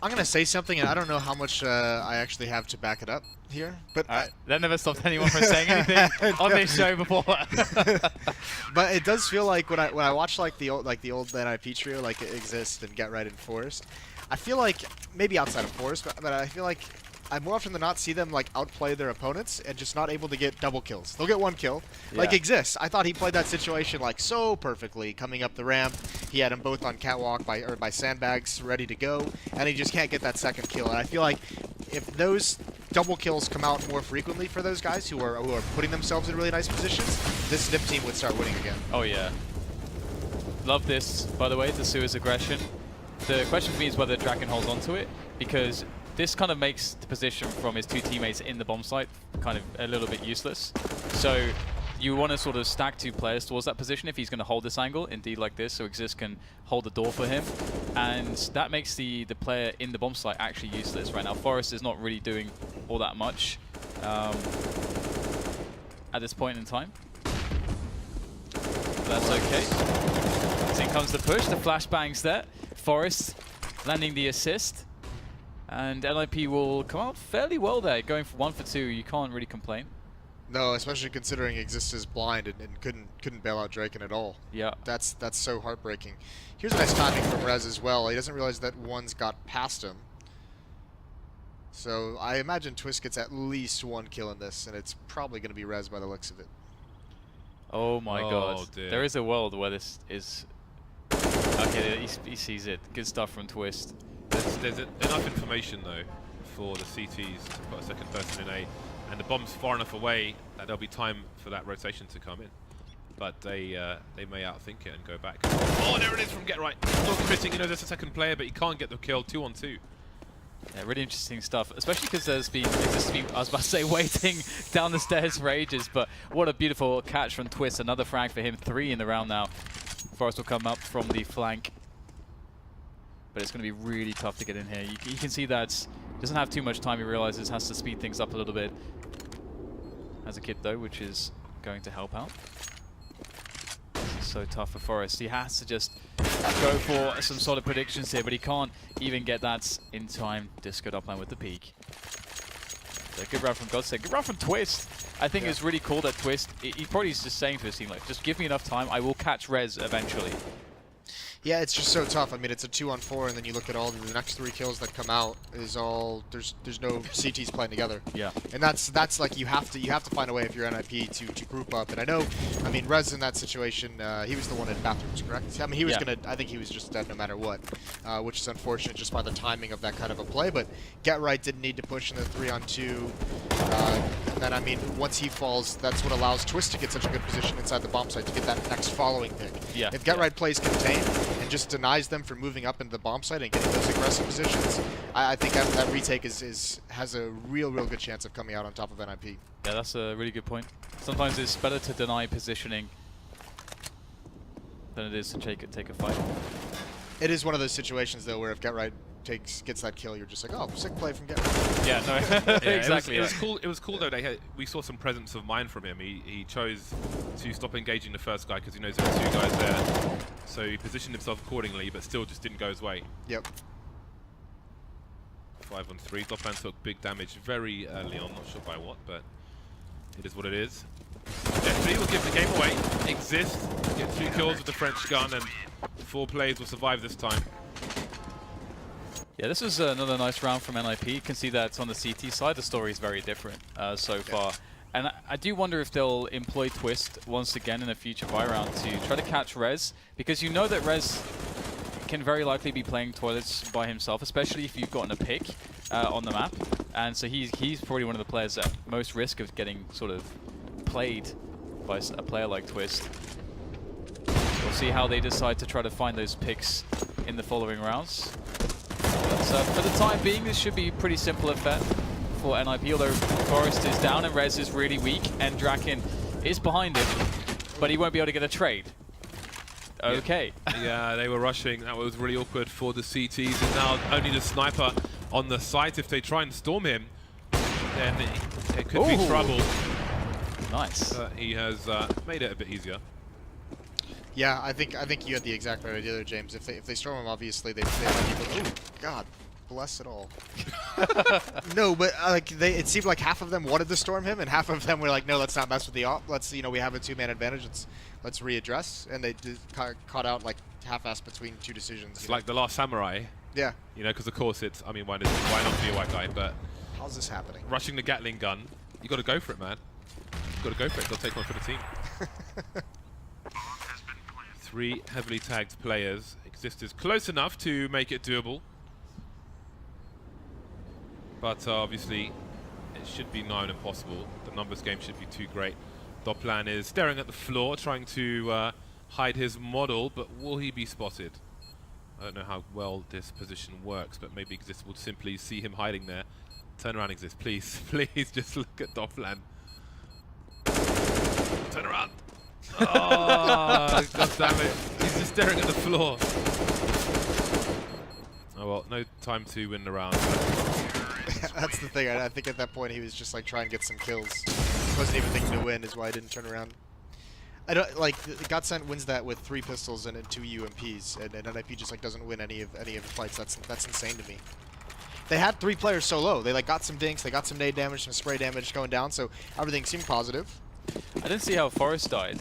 C: I'm gonna say something, and I don't know how much I actually have to back it up here, but
B: that never stopped anyone from saying anything on this show before.
C: but it does feel like when I watch like the old NIP trio, like Exist and Get Right and Forest, I feel like maybe outside of Forest, but I feel like I more often than not see them like outplay their opponents and just not able to get double kills. They'll get 1 kill. Yeah. Like Exist, I thought he played that situation like so perfectly, coming up the ramp. He had them both on catwalk by sandbags, ready to go, and he just can't get that 2nd kill. And I feel like if those double kills come out more frequently for those guys who are putting themselves in really nice positions, this NIP team would start winning again.
B: Oh yeah. Love this, by the way, the Suez aggression. The question for me is whether Draken holds onto it, because this kind of makes the position from his 2 teammates in the bomb site kind of a little bit useless. So you want to sort of stack 2 players towards that position if he's going to hold this angle, indeed like this, so Exist can hold the door for him. And that makes the player in the bomb site actually useless right now. Forest is not really doing all that much at this point in time. But that's okay. As in comes the push, the flashbangs there. Forest landing the assist. And NIP will come out fairly well there, going for 1 for 2. You can't really complain.
C: No, especially considering Exist is blind and couldn't bail out Draken at all.
B: Yeah,
C: that's so heartbreaking. Here's a nice timing from Rez as well. He doesn't realize that one's got past him. So I imagine Twist gets at least 1 kill in this, and it's probably going to be Rez by the looks of it.
B: Oh my god,
A: dear.
B: There is a world where this is. Okay, he sees it. Good stuff from Twist.
A: There's enough information though for the CTs to put a 2nd person in A, and the bomb's far enough away that there'll be time for that rotation to come in. But they may outthink it and go back. Oh, there it is from Get Right. Not committing. He knows there's a 2nd player, but he can't get the kill. 2 on 2.
B: Yeah, really interesting stuff, especially because there's been, I was about to say, waiting down the stairs for ages, but what a beautiful catch from Twist. Another frag for him. 3 in the round now. Forest will come up from the flank. But it's going to be really tough to get in here. You can see that doesn't have too much time. He realizes has to speed things up a little bit. Has a kit though, which is going to help out. This is so tough for Forest. He has to just go for some solid predictions here, but he can't even get that in time. Disco Dopplan with the peak. So good round from GODSENT. Good round from Twist. I think it's really cool that Twist, he probably is just saying to his team, like, just give me enough time, I will catch Rez eventually.
C: Yeah, it's just so tough. I mean, it's a 2-on-4, and then you look at all the next 3 kills that come out is all there's no CTs playing together. Yeah, and that's like you have to find a way if you're NIP to group up. And I know, I mean, Rez in that situation, he was the one in bathrooms, correct? I mean, he was gonna. I think he was just dead no matter what, which is unfortunate just by the timing of that kind of a play. But Get Right didn't need to push in the 3-on-2. And then I mean, once he falls, that's what allows Twist to get such a good position inside the bomb site to get that next following pick. Yeah. If Get Right plays contained and just denies them from moving up into the bomb site and getting those aggressive positions, I think that retake has a real good chance of coming out on top of NIP.
B: Yeah, that's a really good point. Sometimes it's better to deny positioning than it is to take a fight.
C: It is one of those situations though where if Get Right gets that kill, you're just like, oh, sick play from Get Right.
B: Yeah, no, exactly.
A: It was cool. It was cool though. We saw some presence of mind from him. He chose to stop engaging the first guy because he knows there were 2 guys there. So he positioned himself accordingly, but still just didn't go his way.
C: Yep.
A: 5 on 3. Dopplan took big damage very early on. Not sure by what, but it is what it is. Definitely will give the game away. Exist. Get 2 kills with the French gun, and 4 plays will survive this time.
B: Yeah, this is another nice round from NIP. You can see that on the CT side, the story is very different so far. And I do wonder if they'll employ Twist once again in a future buy round to try to catch Rez, because you know that Rez can very likely be playing toilets by himself, especially if you've gotten a pick on the map. And so he's probably one of the players at most risk of getting sort of played by a player like Twist. We'll see how they decide to try to find those picks in the following rounds. But for the time being, this should be a pretty simple affair for NIP, although Forest is down and Rez is really weak, and Draken is behind him, but he won't be able to get a trade. Okay.
A: Yeah, they were rushing. That was really awkward for the CTs, and now only the sniper on the site. If they try and storm him, then it could be trouble.
B: Nice.
A: He has made it a bit easier.
C: Yeah, I think you had the exact right idea there, James. If they storm him, obviously they might be. Oh God, bless it all. No, but like it seemed like half of them wanted to storm him, and half of them were like, no, let's not mess with the op. Let's we have a 2-man advantage. Let's readdress, and they caught out like half-assed between two decisions.
A: It's like The Last Samurai.
C: Yeah.
A: You know, because of course it's. I mean, why not be a white guy? But
C: how's this happening?
A: rushing the Gatling gun, you got to go for it, man. You got to go for it. Got to take one for the team. 3 heavily tagged players. Exist is close enough to make it doable. But obviously, it should be nigh on impossible. The numbers game should be too great. Doplan is staring at the floor, trying to hide his model, but will he be spotted? I don't know how well this position works, but maybe Exist will simply see him hiding there. Turn around, Exist, please. Please just look at Doplan. Turn around. Oh, God damn it. He's just staring at the floor. Oh well, no time to win the round.
C: That's the thing. I think at that point he was just like trying to get some kills. He wasn't even thinking to win, is why I didn't turn around. I don't like GODSENT wins that with 3 pistols and 2 UMPs, and NIP just like doesn't win any of the fights. That's insane to me. They had 3 players so low. They like got some dinks, they got some nade damage, some spray damage going down, so everything seemed positive.
B: I didn't see how Forest died.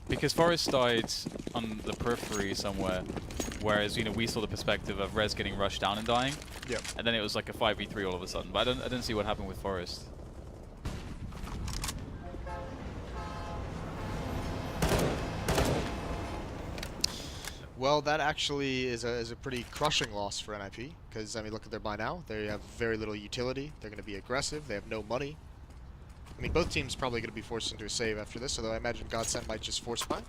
B: Because Forest died on the periphery somewhere, whereas we saw the perspective of Rez getting rushed down and dying.
C: Yep.
B: And then it was like a 5v3 all of a sudden. But I didn't see what happened with Forest.
C: Well, that actually is a pretty crushing loss for NIP, because I mean, look at their buy now. They have very little utility. They're going to be aggressive. They have no money. I mean, both teams probably going to be forced into a save after this, although I imagine GODSENT might just force buy.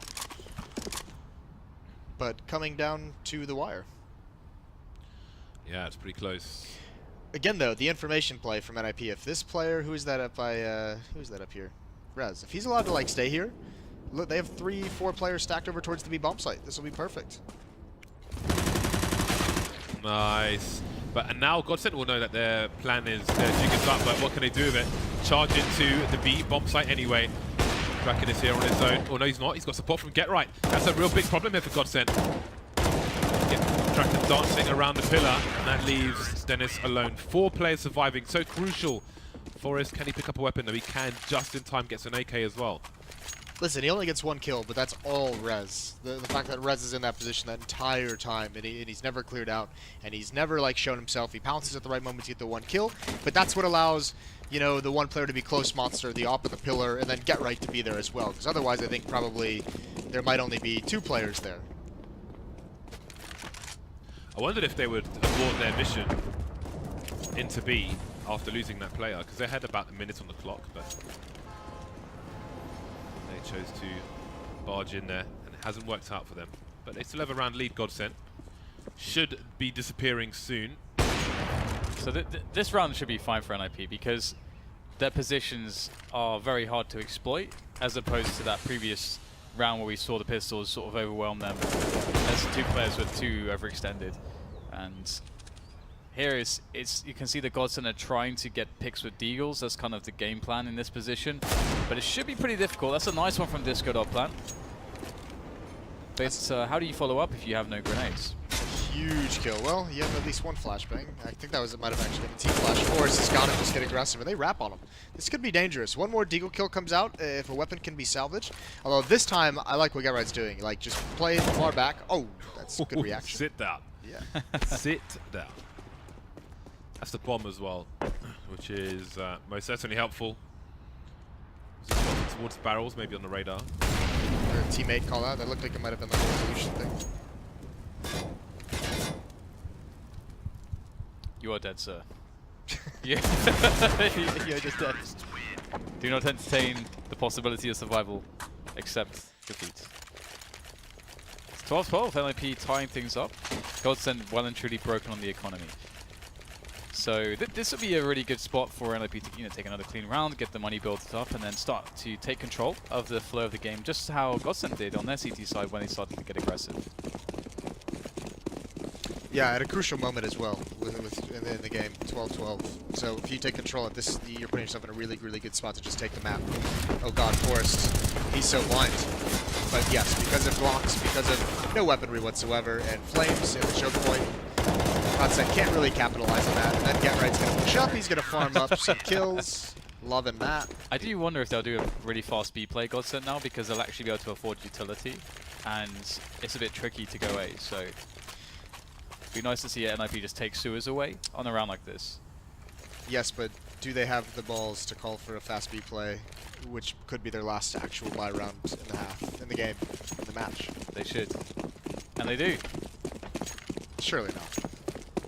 C: But coming down to the wire.
A: Yeah, it's pretty close.
C: Again, though, the information play from NIP. If this player, who is that up here? Rez. If he's allowed to like stay here, look, they have 3-4 players stacked over towards the B bomb site. This will be perfect.
A: Nice. And now GODSENT will know that their plan is their jig is up, but what can they do with it? Charge into the B bomb site anyway. Kraken is here on his own. Oh no, he's not. He's got support from Get Right. That's a real big problem here for GODSENT. Kraken dancing around the pillar, and that leaves Dennis alone. 4 players surviving, so crucial. Forrest, can he pick up a weapon? No, he can just in time, gets an AK as well.
C: Listen, he only gets 1 kill, but that's all Rez. The fact that Rez is in that position that entire time, and he's never cleared out, and he's never like shown himself. He pounces at the right moment to get the 1 kill, but that's what allows, the 1 player to be close monster, the op of the pillar, and then Get Right to be there as well. Because otherwise, I think probably there might only be 2 players there.
A: I wondered if they would abort their mission into B after losing that player, because they had about a minute on the clock, but they chose to barge in there, and it hasn't worked out for them. But they still have a round lead, GODSENT. Should be disappearing soon.
B: So this round should be fine for NIP, because their positions are very hard to exploit, as opposed to that previous round where we saw the pistols sort of overwhelm them as 2 players were too overextended. And here you can see the GODSENT are trying to get picks with deagles. That's kind of the game plan in this position, but it should be pretty difficult. That's a nice one from Disco.Plan. But how do you follow up if you have no grenades?
C: Huge kill. Well, you have at least 1 flashbang. I think it might have actually been a team flash. Forrest has got him, just get aggressive, and they wrap on him. This could be dangerous. 1 more deagle kill comes out if a weapon can be salvaged. Although this time, I like what Get Right's doing. Like, just play far back. Oh, that's a good reaction.
A: Sit down.
C: Yeah.
A: Sit down. That's the bomb as well, which is most certainly helpful. Towards barrels, maybe on the radar.
C: Their teammate call out. That looked like it might have been like a resolution thing.
B: You are dead, sir. Yeah. You're just dead. Do not entertain the possibility of survival, except defeat. 12-12, NIP tying things up. GODSENT well and truly broken on the economy. So this would be a really good spot for NIP to take another clean round, get the money built up, and then start to take control of the flow of the game, just how GODSENT did on their CT side when they started to get aggressive.
C: Yeah, at a crucial moment as well in the game, 12-12. So if you take control at this, you're putting yourself in a really, really good spot to just take the map. Oh god, Forrest, he's so blind. But yes, because of blocks, because of no weaponry whatsoever, and flames in the choke point, GODSENT can't really capitalize on that. And then GetRight's gonna push up, he's gonna farm up some kills. Loving that.
B: I do wonder if they'll do a really fast B play GODSENT now, because they'll actually be able to afford utility, and it's a bit tricky to go A, so it'd be nice to see NIP just take sewers away on a round like this.
C: Yes, but do they have the balls to call for a fast B play, which could be their last actual buy round in the half, in the game, in the match?
B: They should. And they do.
C: Surely not.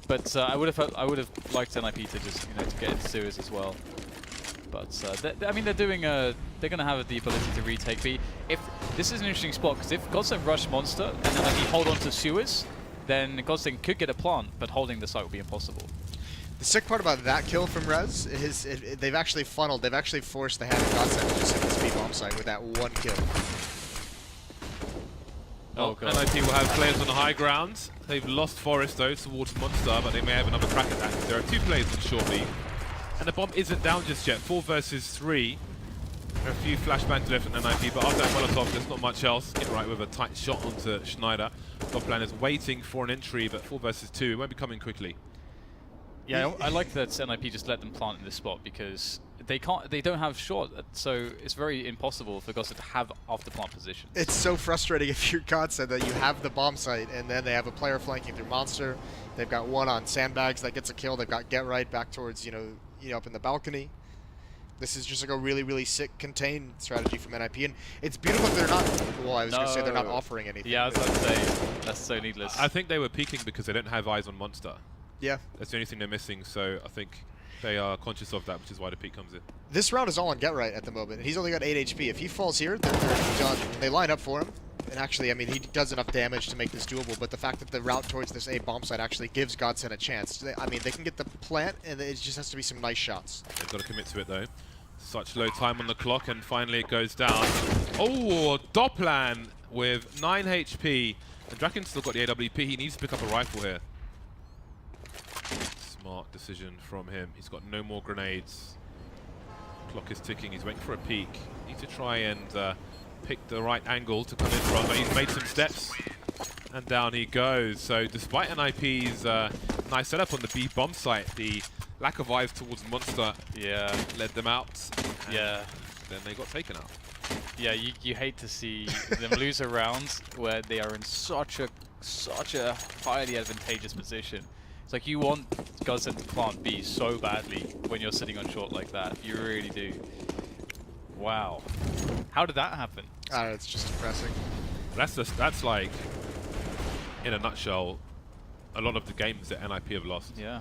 B: But I would have liked NIP to just to get into sewers as well. But I mean, they're doing they're gonna have the ability to retake B. If this is an interesting spot, because if GODSENT rush monster and then NIP hold on to sewers, then GODSENT could get a plant, but holding the site would be impossible.
C: The sick part about that kill from Rez is they've actually funneled, they've actually forced the hand of GODSENT to just hit this B bomb site with that one kill.
A: Oh, NIP will have players on the high ground. They've lost Forest though towards Monster, but they may have another crack at that. There are 2 players on short B. And the bomb isn't down just yet. 4 versus 3. There are a few flashbangs left in NIP, but after that Molotov, there's not much else. Get right with a tight shot onto Schneider. Top is waiting for an entry, but 4 versus 2. It won't be coming quickly.
B: Yeah, I like that NIP just let them plant in this spot, because they don't have short, so it's very impossible for GODSENT to have after plant position.
C: It's so frustrating if you're GODSENT that you have the bomb site and then they have a player flanking through Monster. They've got one on Sandbags that gets a kill. They've got GetRight back towards, up in the balcony. This is just like a really, really sick contain strategy from NIP, and it's beautiful that they're not. Well, I was going to say they're not offering anything.
B: Yeah, I was about to say that's so needless.
A: I think they were peeking because they don't have eyes on Monster.
C: Yeah,
A: that's the only thing they're missing. So I think they are conscious of that, which is why the peek comes in.
C: This round is all on GetRight at the moment, and he's only got 8 HP. If he falls here, they're done. They line up for him. And actually, I mean, he does enough damage to make this doable, but the fact that the route towards this A bomb site actually gives GODSENT a chance. I mean, they can get the plant, and it just has to be some nice shots.
A: They've got to commit to it, though. Such low time on the clock, and finally it goes down. Oh, Doplan with 9 HP. And Draken's still got the AWP. He needs to pick up a rifle here. Smart decision from him. He's got no more grenades. Clock is ticking. He's waiting for a peek. Needs to try and pick the right angle to come in from, but he's made some steps, and down he goes. So despite NIP's nice setup on the B bomb site, the lack of eyes towards Monster led them out.
B: Yeah.
A: Then they got taken out.
B: Yeah, you hate to see them lose a round where they are in such a highly advantageous position. It's like you want GODSENT to plant B so badly when you're sitting on short like that. You really do. Wow. How did that happen?
C: I don't know, it's just depressing.
A: That's like, in a nutshell, a lot of the games that NIP have lost.
B: Yeah.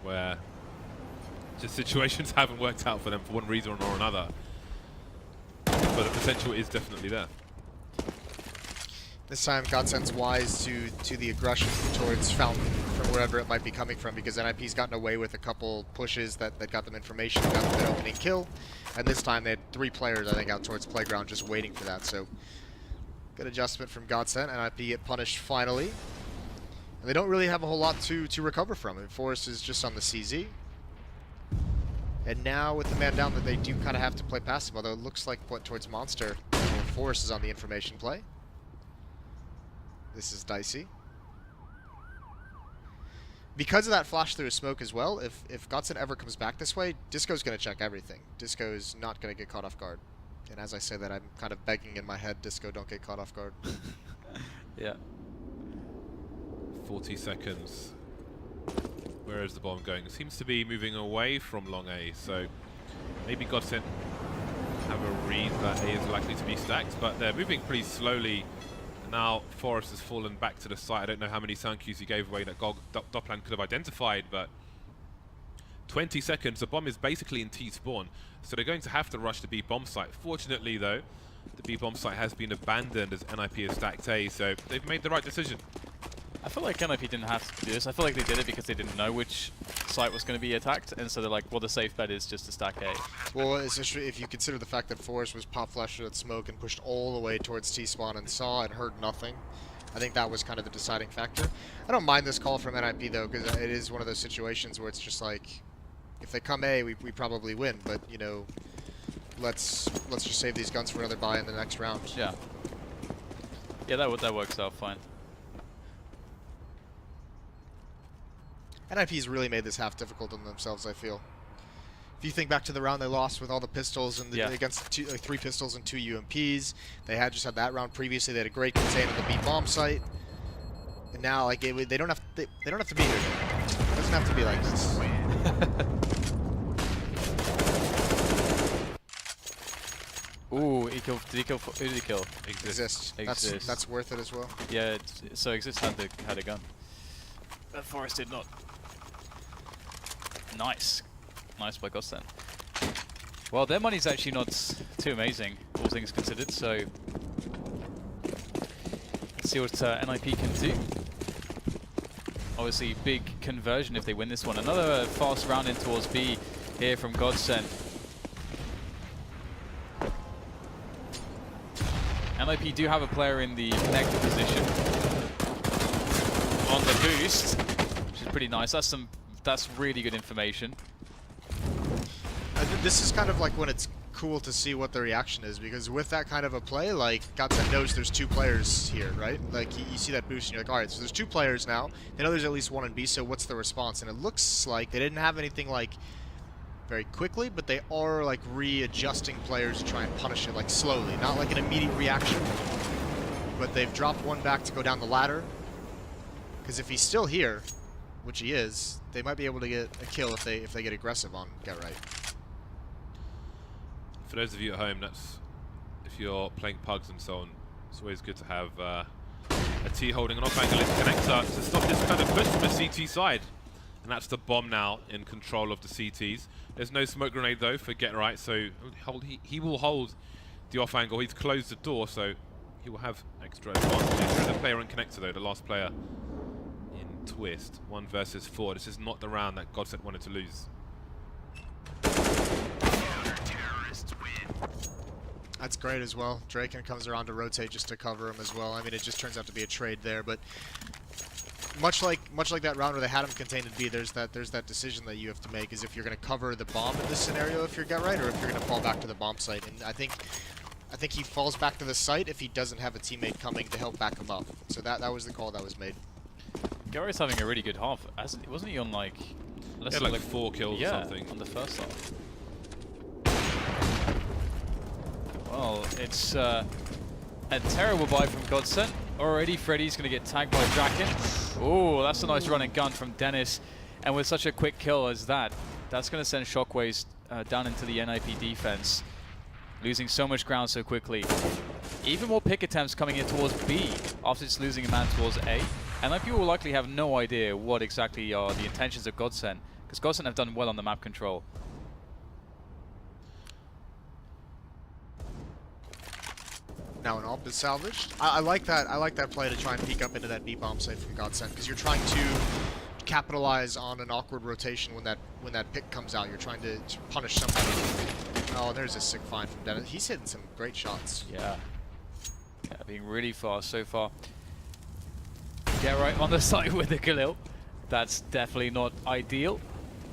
A: Where just situations haven't worked out for them for one reason or another. But the potential is definitely there.
C: This time, GODSENT's wise to the aggression towards Fountain from wherever it might be coming from, because NIP's gotten away with a couple pushes that got them information, got them an opening kill, and this time they had 3 players, I think, out towards Playground just waiting for that. So, good adjustment from GODSENT. NIP get punished finally, and they don't really have a whole lot to recover from. And Forrest is just on the CZ. And now with the man down, that they do kind of have to play passive, although it looks like towards Monster, Forrest is on the information play. This is dicey. Because of that flash through a smoke as well, if GODSENT ever comes back this way, Disco's going to check everything. Disco's not going to get caught off guard. And as I say that, I'm kind of begging in my head, Disco, don't get caught off guard.
B: Yeah.
A: 40 seconds. Where is the bomb going? It seems to be moving away from long A, so maybe GODSENT have a read that A is likely to be stacked, but they're moving pretty slowly. Now Forrest has fallen back to the site. I don't know how many sound cues he gave away that Doplan could have identified, but 20 seconds, the bomb is basically in T-spawn, so they're going to have to rush the B bomb site. Fortunately though, the B bomb site has been abandoned as NIP has stacked A, so they've made the right decision.
B: I feel like NIP didn't have to do this. I feel like they did it because they didn't know which site was going to be attacked, and so they're like, well, the safe bet is just to stack A.
C: Well, especially if you consider the fact that Forrest was pop flashed at smoke and pushed all the way towards T-spawn and saw and heard nothing. I think that was kind of the deciding factor. I don't mind this call from NIP though, because it is one of those situations where it's just like, if they come A, we probably win. But you know, let's just save these guns for another buy in the next round.
B: Yeah. Yeah, that works out fine.
C: NIP's really made this half difficult on themselves, I feel. If you think back to the round they lost with all the pistols and against 3 pistols and 2 UMPs, they had just had that round previously. They had a great contain on the B bomb site, and now like they don't have to be here. It doesn't have to be like this.
B: Ooh, he killed. Did he kill? Who did he kill?
C: Exist. That's worth it as well.
B: Yeah. So Exist had a gun. But Forest did not. Nice. Nice by GODSENT. Well, their money's actually not too amazing, all things considered, so let's see what NIP can do. Obviously, big conversion if they win this one. Another fast round in towards B here from GODSENT. NIP do have a player in the connector position on the boost, which is pretty nice. That's really good information.
C: I think this is kind of like when it's cool to see what the reaction is, because with that kind of a play, like, GODSENT knows there's 2 players here, right? Like, you see that boost and you're like, alright, so there's 2 players now. They know there's at least 1 in B, so what's the response? And it looks like they didn't have anything, like, very quickly, but they are, like, readjusting players to try and punish it, like, slowly. Not like an immediate reaction, but they've dropped 1 back to go down the ladder. Because if he's still here, which he is, they might be able to get a kill if they get aggressive on Get Right.
A: For those of you at home, that's if you're playing pugs and so on, it's always good to have a T holding an off-angle connector to stop this kind of push from the CT side. And that's the bomb now in control of the CTs. There's no smoke grenade though for Get Right, so he will hold the off-angle. He's closed the door, so he will have extra advantage. There is a player on connector though, the last player in Twist. 1 versus 4. This is not the round that GODSENT wanted to lose.
C: That's great as well. Draken comes around to rotate just to cover him as well. I mean, it just turns out to be a trade there, but much like that round where they had him contained in B, there's that decision that you have to make, is if you're going to cover the bomb in this scenario if you're Get Right, or if you're going to fall back to the bomb site. And I think he falls back to the site if he doesn't have a teammate coming to help back him up. So that was the call that was made.
B: Get Right's having a really good half. Wasn't he on like?
A: He had like 4 kills or something
B: on the first half. Well, it's a terrible buy from GODSENT. Already Freddy's going to get tagged by Draken. Oh, that's a nice running gun from Dennis. And with such a quick kill as that, that's going to send shockwaves down into the NIP defense. Losing so much ground so quickly. Even more pick attempts coming in towards B after just losing a man towards A. NIP will likely have no idea what exactly are the intentions of GODSENT, because GODSENT have done well on the map control.
C: Now an AWP is salvaged. I like that play to try and peek up into that B bomb site from GODSENT, because you're trying to capitalize on an awkward rotation when that pick comes out. You're trying to punish somebody. Oh, there's a sick find from Dennis. He's hitting some great shots.
B: Yeah, being really fast so far. Get Right on the side with the Khalil. That's definitely not ideal.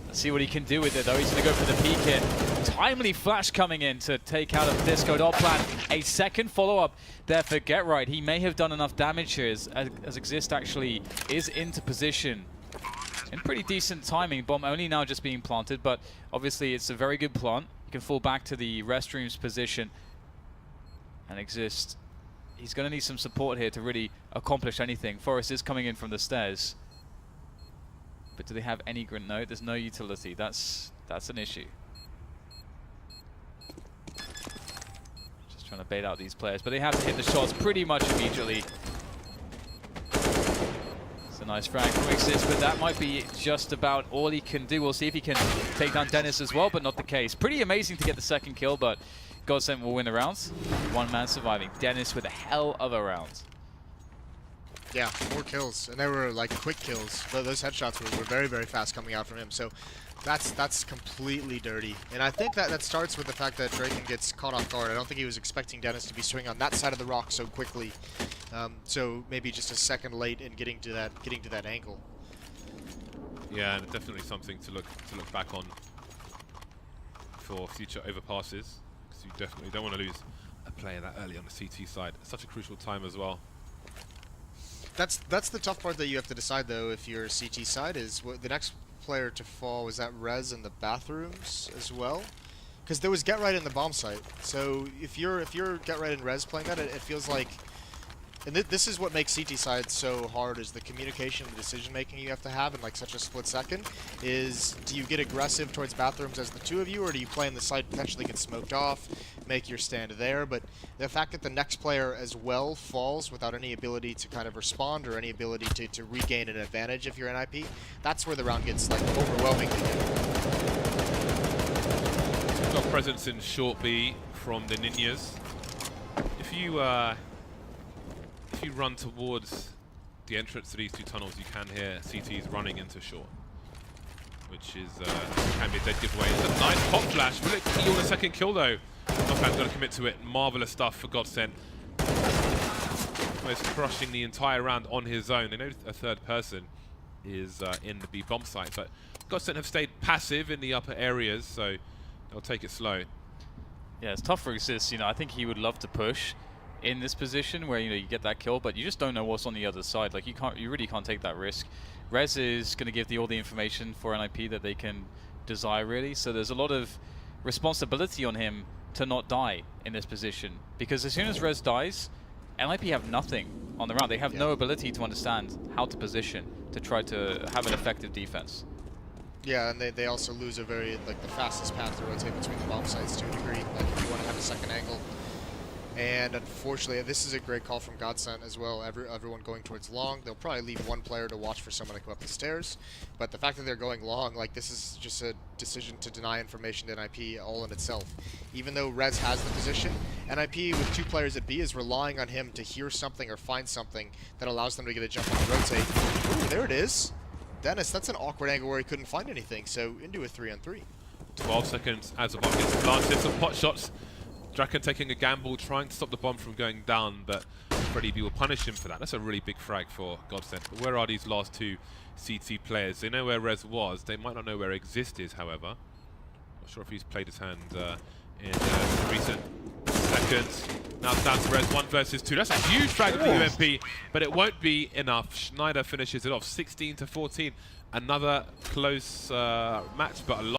B: Let's see what he can do with it though. He's going to go for the peek here. Timely flash coming in to take out of Disco. Dot plan. A second follow-up there for Get Right. He may have done enough damage here as Exist actually is into position. In pretty decent timing. Bomb only now just being planted, but obviously it's a very good plant. You can fall back to the restrooms position and Exist. He's going to need some support here to really accomplish anything. Forest is coming in from the stairs. But do they have any grenade? No, there's no utility. That's an issue. Just trying to bait out these players, but they have to hit the shots pretty much immediately. It's a nice frag from Exist, but that might be just about all he can do. We'll see if he can take down Dennis as well, but not the case. Pretty amazing to get the second kill, but GODSENT will win the rounds. 1 man surviving. Dennis with a hell of a round.
C: Yeah, 4 kills, and they were like quick kills. Those headshots were very, very fast coming out from him. So that's completely dirty. And I think that starts with the fact that Draken gets caught off guard. I don't think he was expecting Dennis to be swinging on that side of the rock so quickly. So maybe just a second late in getting to that angle.
A: Yeah, and definitely something to look back on for future overpasses, because you definitely don't want to lose a player that early on the CT side. It's such a crucial time as well.
C: That's the tough part that you have to decide though. If you're CT side, is the next player to fall was that Rez in the bathrooms as well, because there was Get Right in the bomb site. So if you're Get Right and Rez playing that, it feels like. And this is what makes CT side so hard, is the communication, the decision making you have to have in like such a split second. Is, do you get aggressive towards bathrooms as the two of you, or do you play in the site, potentially get smoked off, make your stand there? But the fact that the next player as well falls without any ability to kind of respond or any ability to regain an advantage if you're an IP, that's where the round gets like overwhelming.
A: We've got presence in short B from the Ninjas. If you run towards the entrance to these two tunnels, you can hear CTs running into short, which is can be a dead giveaway. It's a nice pop flash. Will it kill the second kill though? Knockman's got to commit to it. Marvelous stuff for GODSENT. Almost crushing the entire round on his own. They know a third person is in the B bomb site, but GODSENT have stayed passive in the upper areas, so they'll take it slow.
B: Yeah, it's tough for ECS. You know, I think he would love to push in this position where, you know, you get that kill, but you just don't know what's on the other side. Like, you really can't take that risk. Rez is going to give all the information for NIP that they can desire, really. So there's a lot of responsibility on him to not die in this position, because as soon as Rez dies, NIP have nothing on the round. They have no ability to understand how to position to try to have an effective defense.
C: Yeah, and they also lose a very, like, the fastest path to rotate between the bomb sites to a degree, like if you want to have a second angle. And unfortunately, this is a great call from GODSENT as well. Everyone going towards long. They'll probably leave one player to watch for someone to come up the stairs. But the fact that they're going long, like, this is just a decision to deny information to NIP all in itself. Even though Rez has the position, NIP with two players at B is relying on him to hear something or find something that allows them to get a jump on the rotate. Ooh, there it is. Dennis, that's an awkward angle where he couldn't find anything, so into a 3-on-3.
A: 12 seconds as the bomb gets planted. Some pot shots. Draken taking a gamble, trying to stop the bomb from going down, but Freddy B will punish him for that. That's a really big frag for GODSENT. But where are these last two CT players? They know where Rez was. They might not know where Exist is, however. Not sure if he's played his hand in recent seconds. Now it's down to Rez, 1 versus 2. That's a huge frag for UMP, but it won't be enough. Schneider finishes it off, 16-14. Another close match, but a lot.